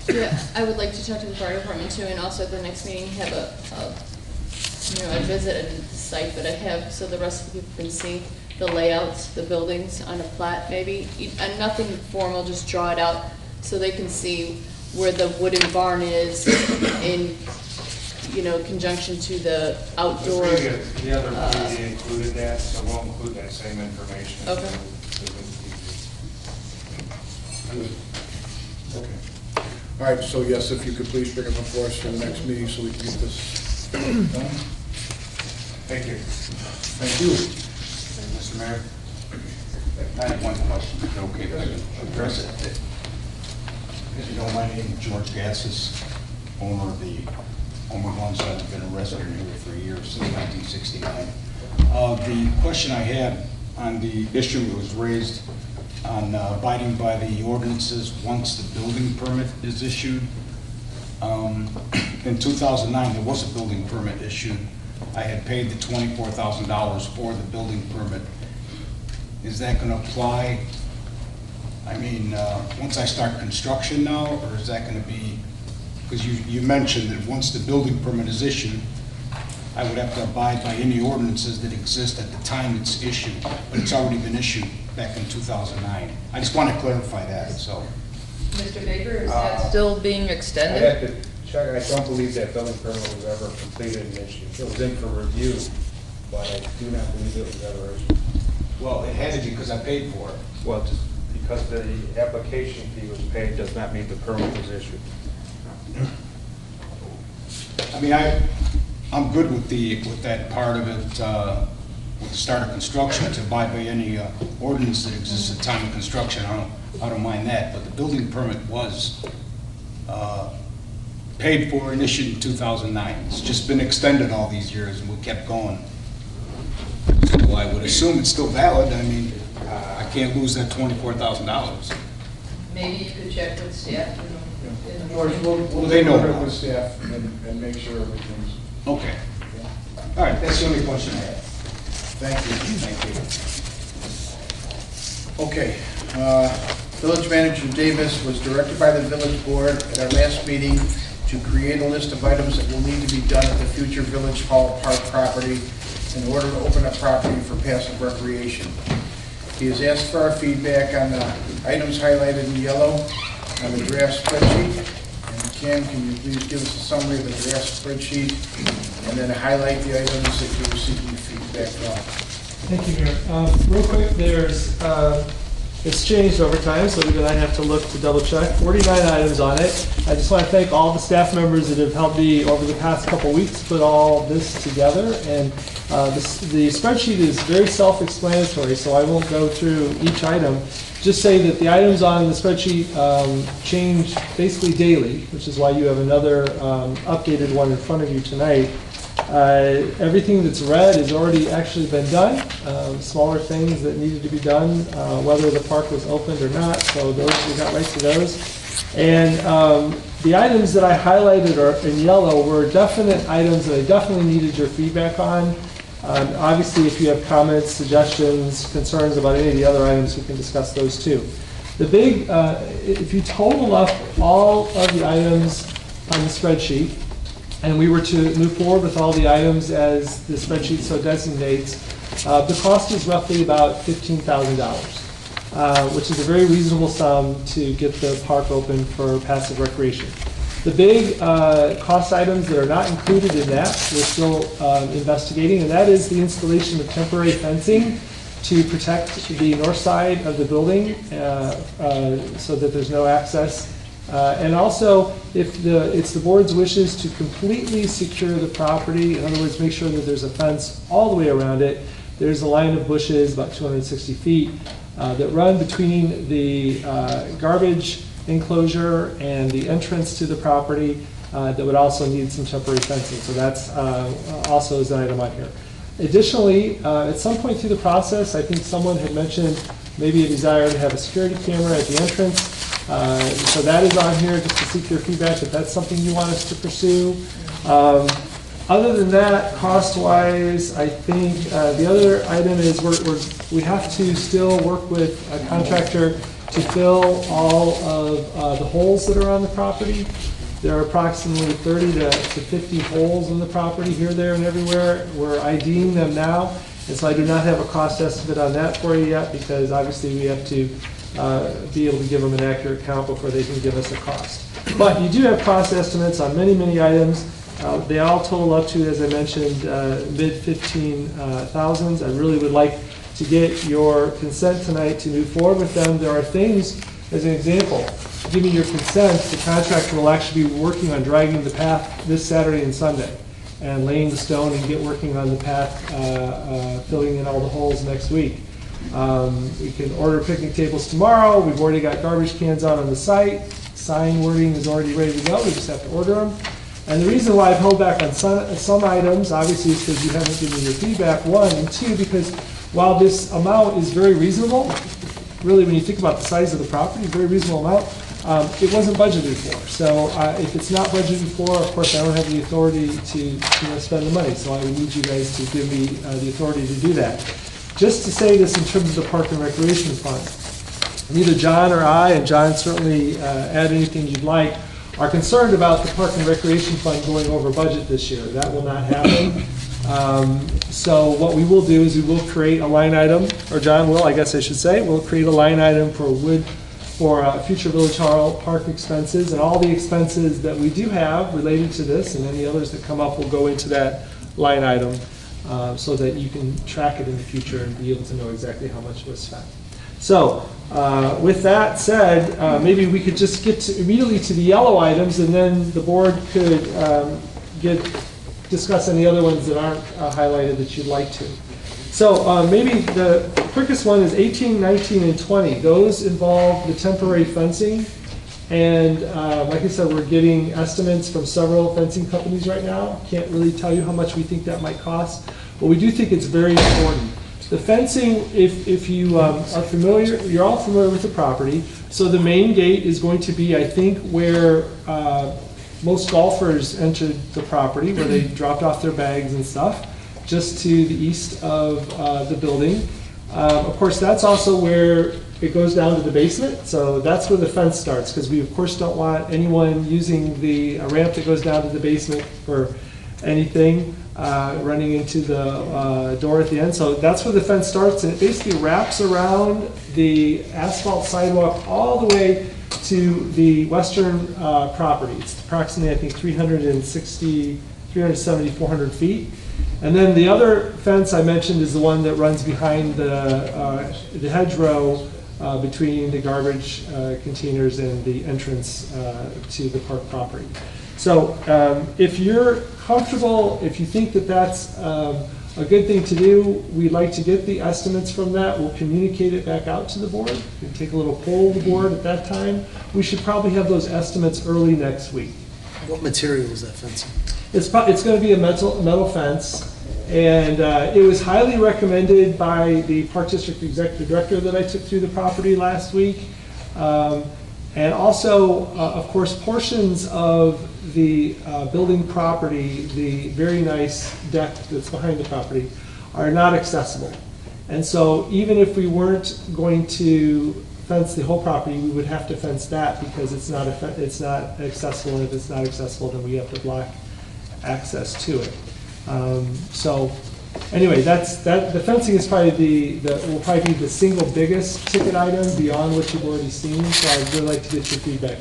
Yeah, I would like to talk to the fire department too, and also at the next meeting have a I visited the site, but I have, so the rest of the people can see the layouts, the buildings on a plat maybe, and nothing formal, just draw it out so they can see where the wooden barn is in, conjunction to the outdoor. The other media included that, so we'll include that same information. Okay. Okay. All right, so yes, if you could please bring it before us for the next meeting so we can get this done. Thank you. Thank you. Mr. Mayor, I have one question, if you're okay, if I can address it. As you know, my name is George Gassis, owner of the Homer Glen site. I've been a resident here for years, since 1969. The question I had on the issue that was raised on abiding by the ordinances once the building permit is issued. In 2009, there was a building permit issued. I had paid the $24,000 for the building permit. Is that going to apply, once I start construction now, or is that going to be, because you mentioned that once the building permit is issued, I would have to abide by any ordinances that exist at the time it's issued, but it's already been issued back in 2009. I just want to clarify that, so. Mr. Baker, is that still being I extended? have to check, I don't believe that building permit was ever completed and issued. It was in for review, but I do not believe it was ever issued. Well, it had to be because I paid for it. Well, just because the application fee was paid does not mean the permit was issued. I'm good with that part of it, with the start of construction, to abide by any ordinance that exists at the time of construction. I don't mind that, but the building permit was paid for and issued in 2009. It's just been extended all these years, and we kept going. So I would assume it's still valid. I can't lose that $24,000. Maybe you could check with staff. George, we'll They know. work with staff and make sure everything's. Okay. All right, that's the only question I have. Thank you. Okay. Village Manager Davis was directed by the village board at our last meeting to create a list of items that will need to be done at the future Village Hall Park property in order to open up property for passive recreation. He has asked for our feedback on the items highlighted in yellow on the draft spreadsheet. And Ken, can you please give us a summary of the draft spreadsheet and then highlight the items that you were seeking feedback from? Thank you, Mayor. Real quick, it's changed over time, so even I have to look to double check. 49 items on it. I just want to thank all the staff members that have helped me over the past couple weeks put all this together. And the spreadsheet is very self-explanatory, so I won't go through each item. Just say that the items on the spreadsheet change basically daily, which is why you have another updated one in front of you tonight. Everything that's red has already actually been done. Smaller things that needed to be done, whether the park was opened or not, so those we got right to those. And the items that I highlighted in yellow were definite items that I definitely needed your feedback on. Obviously, if you have comments, suggestions, concerns about any of the other items, we can discuss those too. The big, if you total up all of the items on the spreadsheet, and we were to move forward with all the items as the spreadsheet so designates, the cost is roughly about $15,000, which is a very reasonable sum to get the park open for passive recreation. The big cost items that are not included in that, we're still investigating, and that is the installation of temporary fencing to protect the north side of the building so that there's no access. And also, if it's the board's wishes to completely secure the property, in other words, make sure that there's a fence all the way around it, there's a line of bushes, about 260 feet, that run between the garbage enclosure and the entrance to the property that would also need some temporary fencing. So that's also is an item on here. Additionally, at some point through the process, I think someone had mentioned maybe a desire to have a security camera at the entrance. So that is on here just to seek your feedback if that's something you want us to pursue. Other than that, cost-wise, I think the other item is we have to still work with a contractor to fill all of the holes that are on the property. There are approximately 30 to 50 holes in the property here, there, and everywhere. We're IDing them now, and so I do not have a cost estimate on that for you yet because obviously we have to be able to give them an accurate count before they can give us a cost. But you do have cost estimates on many, many items. They all total up to, as I mentioned, mid-15,000s. I really would like to get your consent tonight to move forward with them. There are things, as an example, give me your consent, the contractor will actually be working on dragging the path this Saturday and Sunday and laying the stone and get working on the path, filling in all the holes next week. We can order picnic tables tomorrow. We've already got garbage cans out on the site. Sign wording is already ready to go. We just have to order them. And the reason why I've held back on some items, obviously, is because you haven't given me your feedback, one, and two, because while this amount is very reasonable, really, when you think about the size of the property, very reasonable amount, it wasn't budgeted for. So if it's not budgeted for, of course, I don't have the authority to spend the money. So I would need you guys to give me the authority to do that. Just to say this in terms of the Park and Recreation Fund, neither John or I, and John certainly add anything you'd like, are concerned about the Park and Recreation Fund going over budget this year. That will not happen. So what we will do is we will create a line item, or John will, I guess I should say, we'll create a line item for future Village Hall Park expenses, and all the expenses that we do have related to this and any others that come up will go into that line item so that you can track it in the future and be able to know exactly how much was spent. So with that said, maybe we could just get immediately to the yellow items, and then the board could discuss any other ones that aren't highlighted that you'd like to. So maybe the quickest one is 18, 19, and 20. Those involve the temporary fencing. And like I said, we're getting estimates from several fencing companies right now. Can't really tell you how much we think that might cost, but we do think it's very important. The fencing, if you are familiar, you're all familiar with the property. So the main gate is going to be, I think, where most golfers entered the property, where they dropped off their bags and stuff, just to the east of the building. Of course, that's also where it goes down to the basement. So that's where the fence starts, because we, of course, don't want anyone using the ramp that goes down to the basement for anything. Running into the door at the end. So that's where the fence starts, and it basically wraps around the asphalt sidewalk all the way to the western property. It's approximately, I think, 370, 400 feet. And then the other fence I mentioned is the one that runs behind the hedgerow between the garbage containers and the entrance to the park property. So if you're comfortable, if you think that that's a good thing to do, we'd like to get the estimates from that. We'll communicate it back out to the board. We can take a little poll of the board at that time. We should probably have those estimates early next week. What material is that fencing? It's going to be a metal fence, and it was highly recommended by the Park District Executive Director that I took through the property last week. And also, of course, portions of the building property, the very nice deck that's behind the property, are not accessible. And so even if we weren't going to fence the whole property, we would have to fence that because it's not accessible, and if it's not accessible, then we have to block access to it. So Anyway, the fencing is probably will probably be the single biggest ticket item beyond what you've already seen, so I'd really like to get your feedback.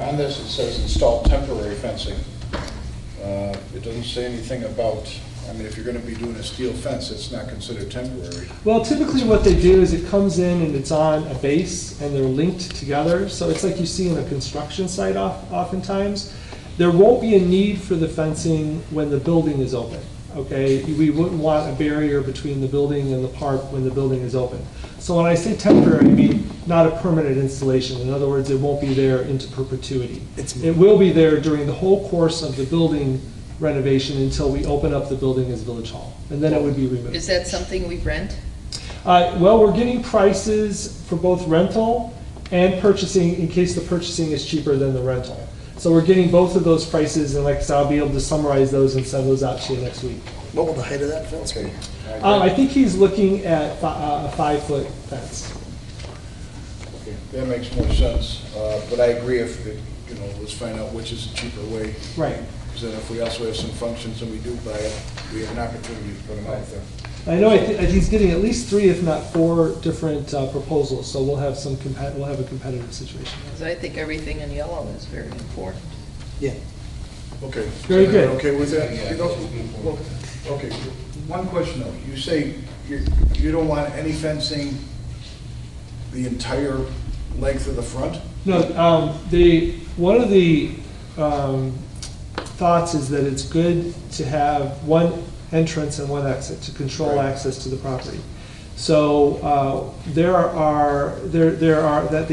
On this, it says install temporary fencing. It doesn't say anything about, I mean, if you're going to be doing a steel fence, it's not considered temporary. Well, typically what they do is it comes in and it's on a base and they're linked together. So it's like you see in a construction site oftentimes. There won't be a need for the fencing when the building is open, okay? We wouldn't want a barrier between the building and the park when the building is open. So when I say temporary, I mean not a permanent installation. In other words, it won't be there into perpetuity. It will be there during the whole course of the building renovation until we open up the building as Village Hall, and then it would be removed. Is that something we rent? Well, we're getting prices for both rental and purchasing in case the purchasing is cheaper than the rental. So we're getting both of those prices, and like I said, I'll be able to summarize those and send those out to you next week. What will the height of that fence be? I think he's looking at a 5-foot fence. Okay, that makes more sense, but I agree if, let's find out which is the cheaper way. Right. Because then if we also have some functions and we do buy it, we have an opportunity to put them out there. I know he's getting at least 3, if not 4, different proposals, so we'll have a competitive situation. Because I think everything in yellow is very important. Yeah. Okay. Very So good. you're okay with that? Well, okay. One question though. You say you don't want any fencing the entire length of the front? No, one of the thoughts is that it's good to have one entrance and one exit to control access to the property. So the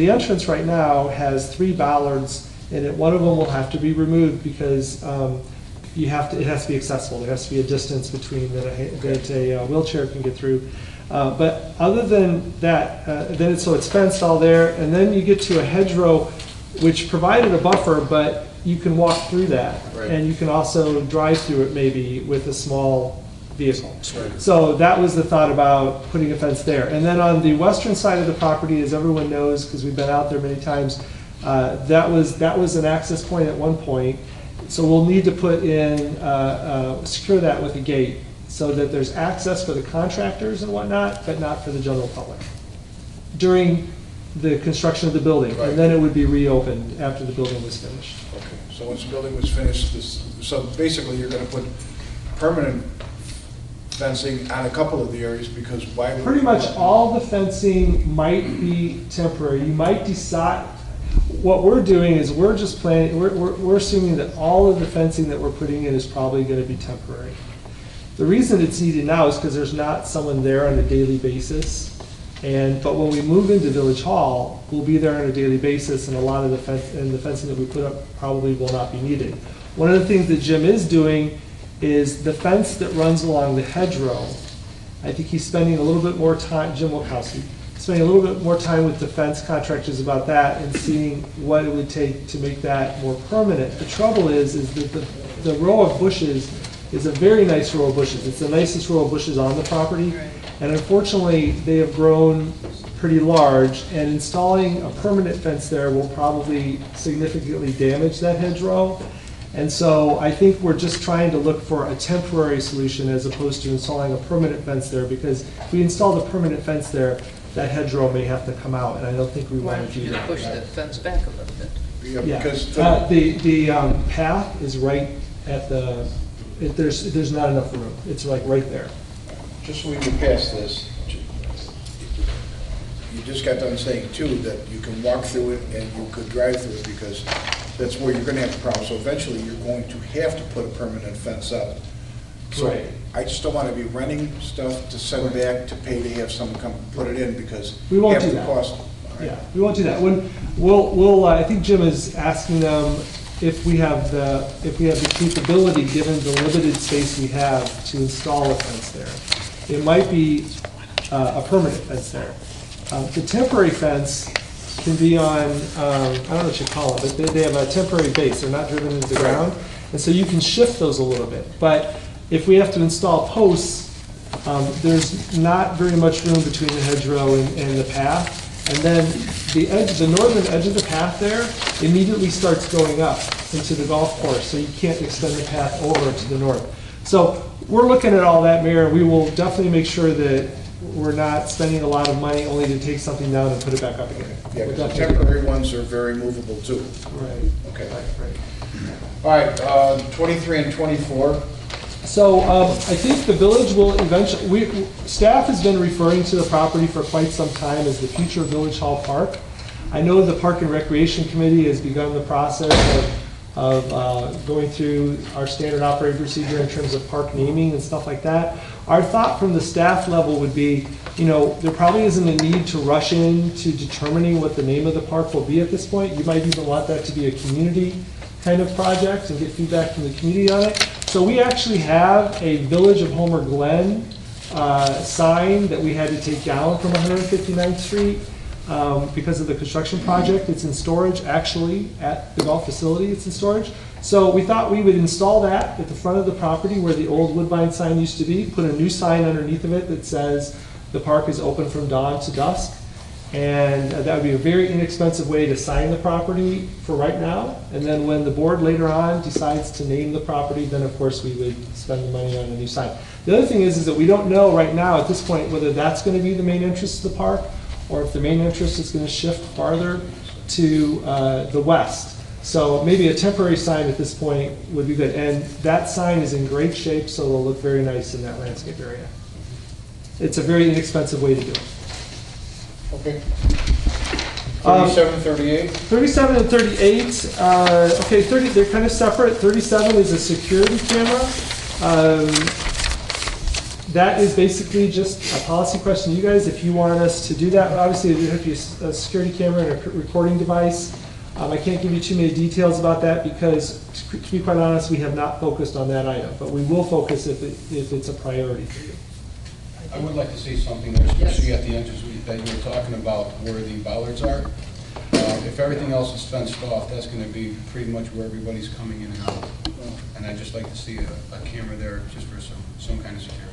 entrance right now has 3 bollards in it. One of them will have to be removed because it has to be accessible. There has to be a distance between that a wheelchair can get through. But other than that, so it's fenced all there, and then you get to a hedgerow which provided a buffer, but you can walk through that, and you can also drive through it maybe with a small vehicle. Right. So that was the thought about putting a fence there. And then on the western side of the property, as everyone knows, because we've been out there many times, that was an access point at one point. So we'll need to put in, secure that with a gate so that there's access for the contractors and whatnot, but not for the general public during the construction of the building. Right. And then it would be reopened after the building was finished. Okay, so once the building was finished, so basically you're going to put permanent fencing on a couple of the areas because why would pretty much all the fencing might be temporary. You might decide, what we're doing is we're just planning, we're assuming that all of the fencing that we're putting in is probably going to be temporary. The reason it's needed now is because there's not someone there on a daily basis. But when we move into Village Hall, we'll be there on a daily basis, and a lot of the fencing that we put up probably will not be needed. One of the things that Jim is doing is the fence that runs along the hedgerow. I think he's spending a little bit more time, Jim Wilkowski, spending a little bit more time with the fence contractors about that and seeing what it would take to make that more permanent. The trouble is that the row of bushes is a very nice row of bushes. It's the nicest row of bushes on the property. And unfortunately, they have grown pretty large, and installing a permanent fence there will probably significantly damage that hedgerow. And so I think we're just trying to look for a temporary solution as opposed to installing a permanent fence there, because if we install the permanent fence there, that hedgerow may have to come out, and I don't think we want to do that. Push the fence back a little bit. Yeah, because the path is right at there's not enough room. It's like right there. just so we can pass this, you just got done saying too that you can walk through it and you could drive through it because that's where you're going to have the problem. So eventually you're going to have to put a permanent fence up. So Right. I just don't want to be renting stuff to send back to pay to have someone come put it in because We won't half do the that. cost. Yeah, we won't do that. We'll I think Jim is asking them if we have the capability, given the limited space we have, to install a fence there. It might be a permanent fence there. The temporary fence can be on, I don't know what you call it, but they have a temporary base. They're not driven into the ground. And so you can shift those a little bit. But if we have to install posts, there's not very much room between the hedgerow and the path. And then the northern edge of the path there immediately starts going up into the golf course, so you can't extend the path over to the north. So we're looking at all that, Mayor. We will definitely make sure that we're not spending a lot of money only to take something down and put it back up again. Yeah, We're because the definitely- temporary ones are very movable too. Right. Okay. Right. All right, 23 and 24. So I think the village will eventually, staff has been referring to the property for quite some time as the future Village Hall Park. I know the Park and Recreation Committee has begun the process of going through our standard operating procedure in terms of park naming and stuff like that. Our thought from the staff level would be, there probably isn't a need to rush into determining what the name of the park will be at this point. You might even want that to be a community kind of project and get feedback from the community on it. So we actually have a Village of Homer Glen sign that we had to take down from 159th Street because of the construction project. It's in storage, actually, at the golf facility. It's in storage. So we thought we would install that at the front of the property where the old Woodbine sign used to be, put a new sign underneath of it that says the park is open from dawn to dusk. And that would be a very inexpensive way to sign the property for right now. And then when the board later on decides to name the property, then of course we would spend the money on a new sign. The other thing is that we don't know right now at this point whether that's going to be the main interest of the park or if the main interest is going to shift farther to the west. So maybe a temporary sign at this point would be good. And that sign is in great shape, so it'll look very nice in that landscape area. It's a very inexpensive way to do it. Okay. 37, 38. 37 and 38, okay, they're kind of separate. 37 is a security camera. That is basically just a policy question to you guys. If you want us to do that, obviously it would have to be a security camera and a recording device. I can't give you too many details about that because, to be quite honest, we have not focused on that item, but we will focus if it's a priority for you. I would like to see something there, especially at the entrance that you were talking about where the bollards are. If everything else is fenced off, that's going to be pretty much where everybody's coming in and out. And I'd just like to see a camera there just for some kind of security.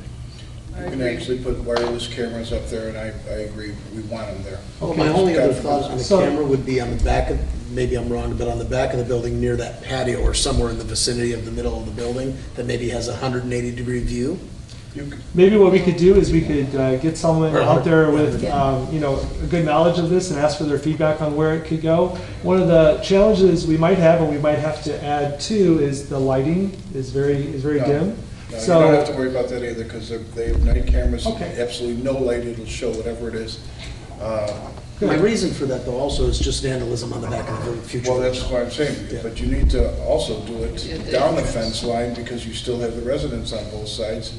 You can actually put wireless cameras up there, and I agree, we want them there. Well, my only other thought on the camera would be on the back of, maybe I'm wrong, but on the back of the building near that patio or somewhere in the vicinity of the middle of the building that maybe has a 180-degree view. Maybe what we could do is we could get someone out there with a good knowledge of this and ask for their feedback on where it could go. One of the challenges we might have and we might have to add too is the lighting is very dim. No, so you don't have to worry about that either because they have night cameras, absolutely no light, it'll show whatever it is. My reason for that though also is just vandalism on the back of the future. Well, that's what I'm saying, but you need to also do it down the fence line because you still have the residents on both sides.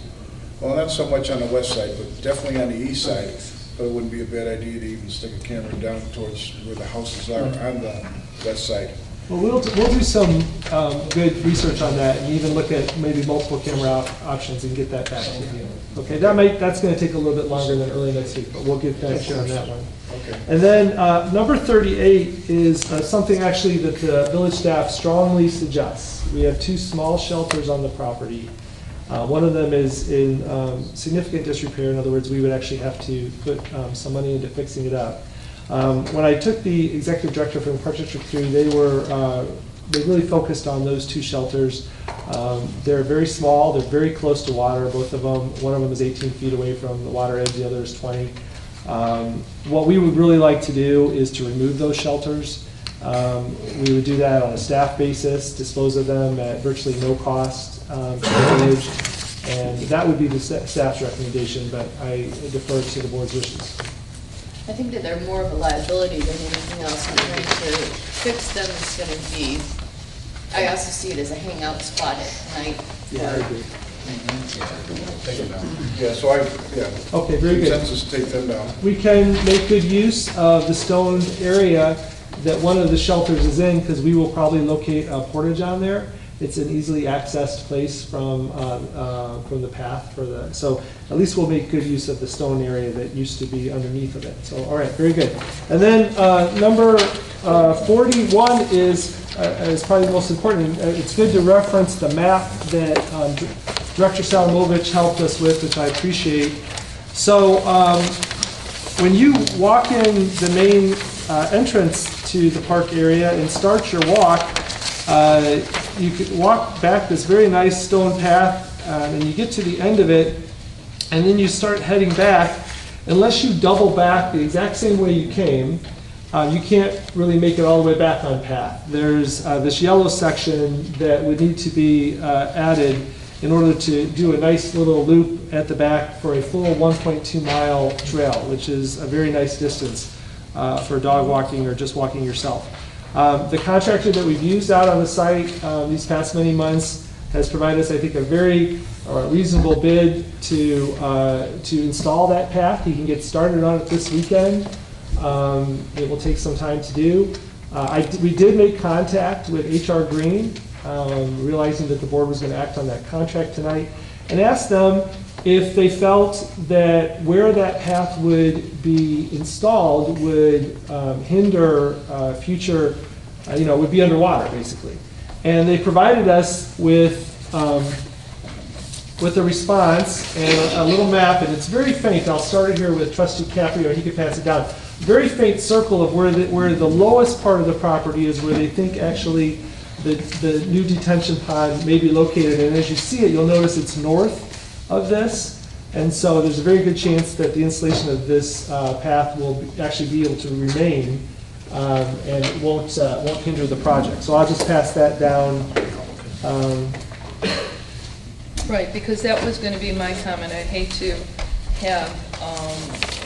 Well, not so much on the west side, but definitely on the east side. But it wouldn't be a bad idea to even stick a camera down towards where the houses are on the west side. Well, we'll do some good research on that and even look at maybe multiple camera options and get that back to you. Okay, that's going to take a little bit longer than early next week, but we'll get back to you on that one. Okay. And then number 38 is something actually that the village staff strongly suggests. We have two small shelters on the property. One of them is in significant disrepair. In other words, we would actually have to put some money into fixing it up. When I took the executive director from Park District 3, they really focused on those two shelters. They're very small. They're very close to water, both of them. One of them is 18 feet away from the water edge. The other is 20. What we would really like to do is to remove those shelters. We would do that on a staff basis, dispose of them at virtually no cost to the village, and that would be the staff's recommendation, but I defer to the board's wishes. I think that they're more of a liability than anything else. I'm trying to fix them is going to be, I also see it as a hangout spot at night. Yeah, I agree. Take them down. Yeah, so Okay, very good. Consensus, take them down. We can make good use of the stoned area that one of the shelters is in because we will probably locate a portage on there. It's an easily accessed place from the path so at least we'll make good use of the stone area that used to be underneath of it. So all right, very good. And then number 41 is probably the most important. It's good to reference the map that Director Salamovich helped us with, which I appreciate. So when you walk in the main entrance to the park area and start your walk, you could walk back this very nice stone path and you get to the end of it, and then you start heading back. Unless you double back the exact same way you came, you can't really make it all the way back on path. There's this yellow section that would need to be added in order to do a nice little loop at the back for a full 1.2 mile trail, which is a very nice distance for dog walking or just walking yourself. The contractor that we've used out on the site these past many months has provided us, I think, a very reasonable bid to install that path. He can get started on it this weekend. It will take some time to do. We did make contact with HR Green, realizing that the board was going to act on that contract tonight, and asked them if they felt that where that path would be installed would hinder future, would be underwater, basically. And they provided us with a response and a little map, and it's very faint. I'll start it here with Trustee Caprio, he could pass it down. Very faint circle of where the lowest part of the property is, where they think actually the new detention pond may be located. And as you see it, you'll notice it's north of this. And so there's a very good chance that the installation of this path will actually be able to remain and it won't hinder the project. So I'll just pass that down. Right, because that was going to be my comment. I'd hate to have,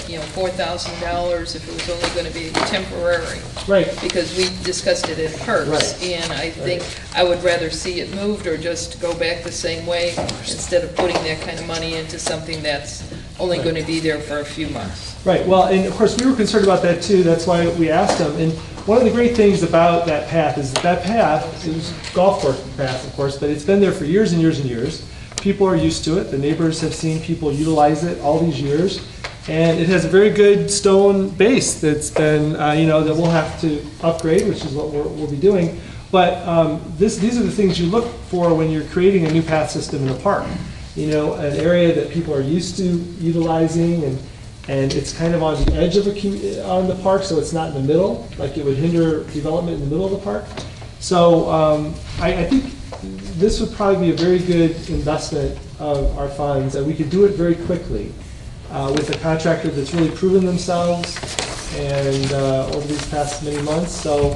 $4,000 if it was only going to be temporary. Right. Because we discussed it at Parks. Right. And I think I would rather see it moved or just go back the same way instead of putting that kind of money into something that's only going to be there for a few months. Right, well, and of course, we were concerned about that too. That's why we asked them. And one of the great things about that path is that path is golf course path, of course, but it's been there for years and years and years. People are used to it. The neighbors have seen people utilize it all these years. And it has a very good stone base that's been, that we'll have to upgrade, which is what we'll be doing. But these are the things you look for when you're creating a new path system in a park. An area that people are used to utilizing, and it's kind of on the edge of on the park, so it's not in the middle, like it would hinder development in the middle of the park. So I think this would probably be a very good investment of our funds, and we could do it very quickly with a contractor that's really proven themselves and over these past many months. So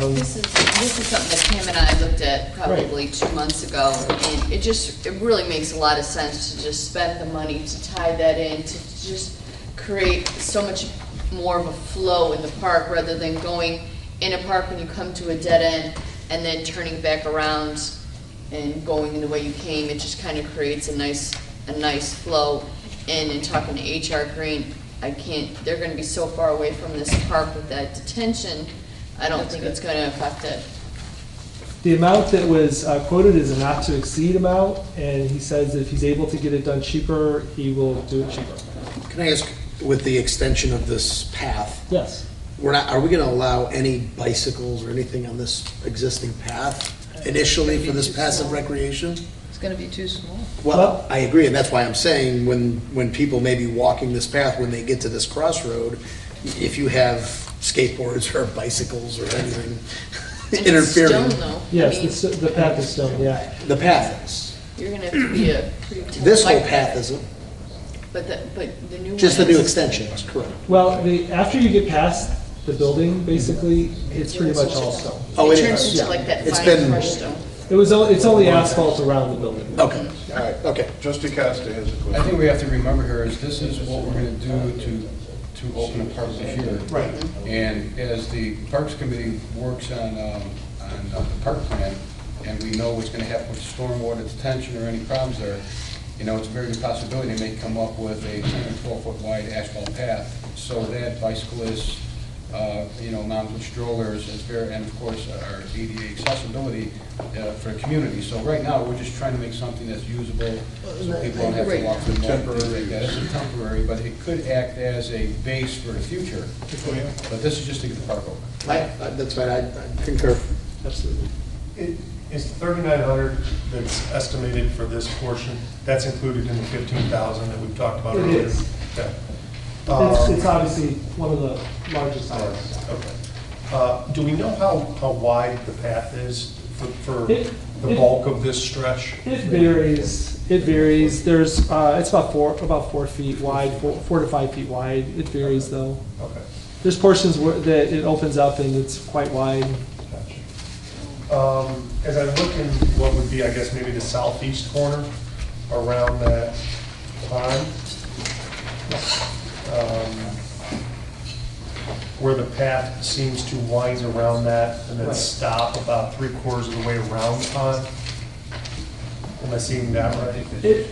this is something that Pam and I looked at probably 2 months ago, and it really makes a lot of sense to just spend the money to tie that in, to just create so much more of a flow in the park rather than going in a park when you come to a dead end and then turning back around and going in the way you came. It just kind of creates a nice flow. And in talking to HR Green, they're going to be so far away from this park with that detention, I don't think it's going to affect it. the amount that was quoted is a not to exceed amount, and he says if he's able to get it done cheaper, he will do it cheaper. Can I ask, with the extension of this path? Yes. Are we going to allow any bicycles or anything on this existing path initially for this passive recreation? It's going to be too small. Well, I agree, and that's why I'm saying when people may be walking this path, when they get to this crossroad, if you have skateboards or bicycles or anything interfering. And it's stone, though. Yes, the path is stone, yeah. The path is. You're going to have to be a pretty tough This whole bike path isn't. But the new one Just the new is. extension, that's correct. Well, after you get past the building, basically, it's pretty much all stone. Oh, it It turns is. into like that It's fine been- crushed stone. It's only asphalt around the building. Okay, all right, okay. Trustee Costa has a question. I think we have to remember here is this is what we're going to do to open a park this year. Right. And as the Parks Committee works on the park plan, and we know what's going to happen with stormwater detention or any problems there, it's a very good possibility they may come up with a 10 or 12-foot wide asphalt path so that bicyclists, non-foot strollers, and of course our ADA accessibility for the community. So right now, we're just trying to make something that's usable so people don't have to walk through temporary. It's temporary, but it could act as a base for the future. But this is just to get the park open. That's fine, I concur. Absolutely. Is the 3,900 that's estimated for this portion, that's included in the 15,000 that we've talked about earlier? It is. Okay. It's obviously one of the largest items. Okay. Do we know how wide the path is for the It- bulk of this stretch? It varies. It varies. There's, it's about 4 feet wide, 4 to 5 feet wide. It varies though. Okay. There's portions where that it opens up and it's quite wide. As I look in what would be, I guess, maybe the southeast corner around that pond, where the path seems to wind around that and then Right. stop about 3/4 of the way around the pond. Am I seeing that right?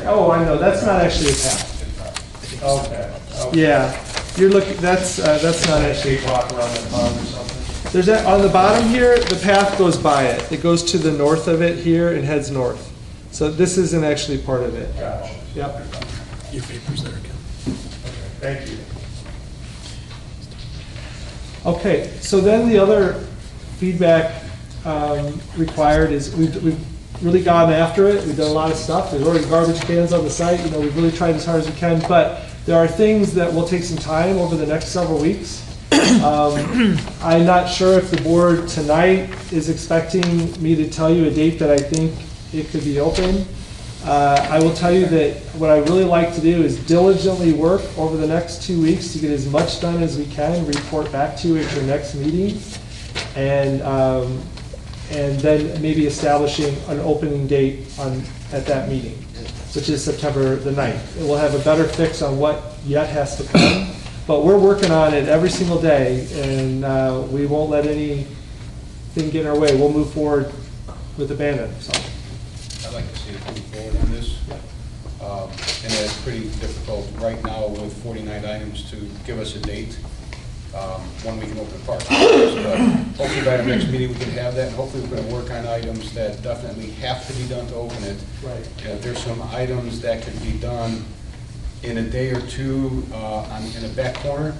Oh, I know. That's not actually a path. Okay. Yeah, you're looking. That's not actually. Skate walk around the pond or something? There's that on the bottom here. The path goes by it. It goes to the north of it here and heads north. So this isn't actually part of it. Gotcha. Yep. Your paper's there, Ken. Thank you. Okay, so then the other feedback required is we've really gone after it. We've done a lot of stuff. There's already garbage cans on the site. You know, we've really tried as hard as we can, but there are things that will take some time over the next several weeks. I'm not sure if the board tonight is expecting me to tell you a date that I think it could be open. I will tell you that what I really like to do is diligently work over the next 2 weeks to get as much done as we can, report back to you at your next meeting, and then maybe establishing an opening date at that meeting, which is September the 9th. And we'll have a better fix on what yet has to come, but we're working on it every single day, and we won't let anything get in our way. We'll move forward with abandon. So. I'd like to see it move forward on this. And it's pretty difficult right now with 49 items to give us a date when we can open the park. But hopefully by our next meeting we can have that, and hopefully we're going to work on items that definitely have to be done to open it. Right. If there's some items that could be done in a day or two in the back corner,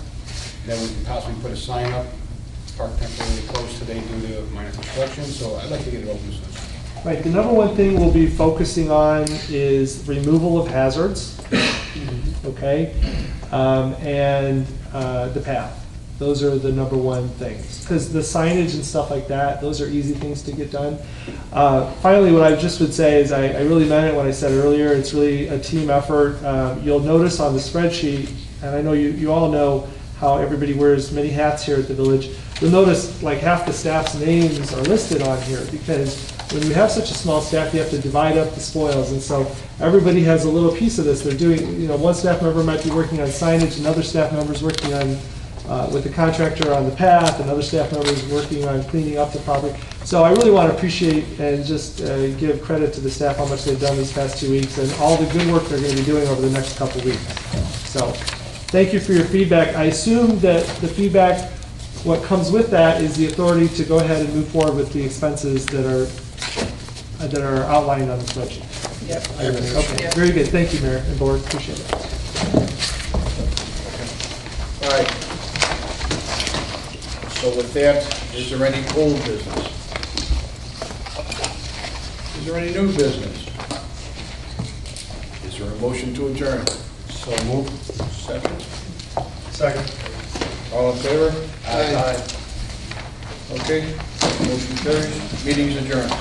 then we can possibly put a sign up, park temporarily closed today due to minor construction, so I'd like to get it open soon. Right, the number one thing we'll be focusing on is removal of hazards, okay? And the path. Those are the number one things. Because the signage and stuff like that, those are easy things to get done. Finally, what I just would say is I really meant it when I said earlier, it's really a team effort. You'll notice on the spreadsheet, and I know you all know how everybody wears many hats here at the village. You'll notice like half the staff's names are listed on here because when you have such a small staff, you have to divide up the spoils, and so everybody has a little piece of this. They're doing, you know, one staff member might be working on signage, another staff member's working on, with the contractor on the path, another staff member's working on cleaning up the property. So I really want to appreciate and just give credit to the staff how much they've done these past 2 weeks and all the good work they're going to be doing over the next couple weeks. So thank you for your feedback. I assume that the feedback, what comes with that is the authority to go ahead and move forward with the expenses that are outlined on the spreadsheet. Yep. Okay, Yep. very good. Thank you, Mayor and Board. Appreciate it. All right. So with that, is there any old business? Is there any new business? Is there a motion to adjourn? So move. Second. Second. All in favor? Aye. Okay, motion carries. Meeting is adjourned.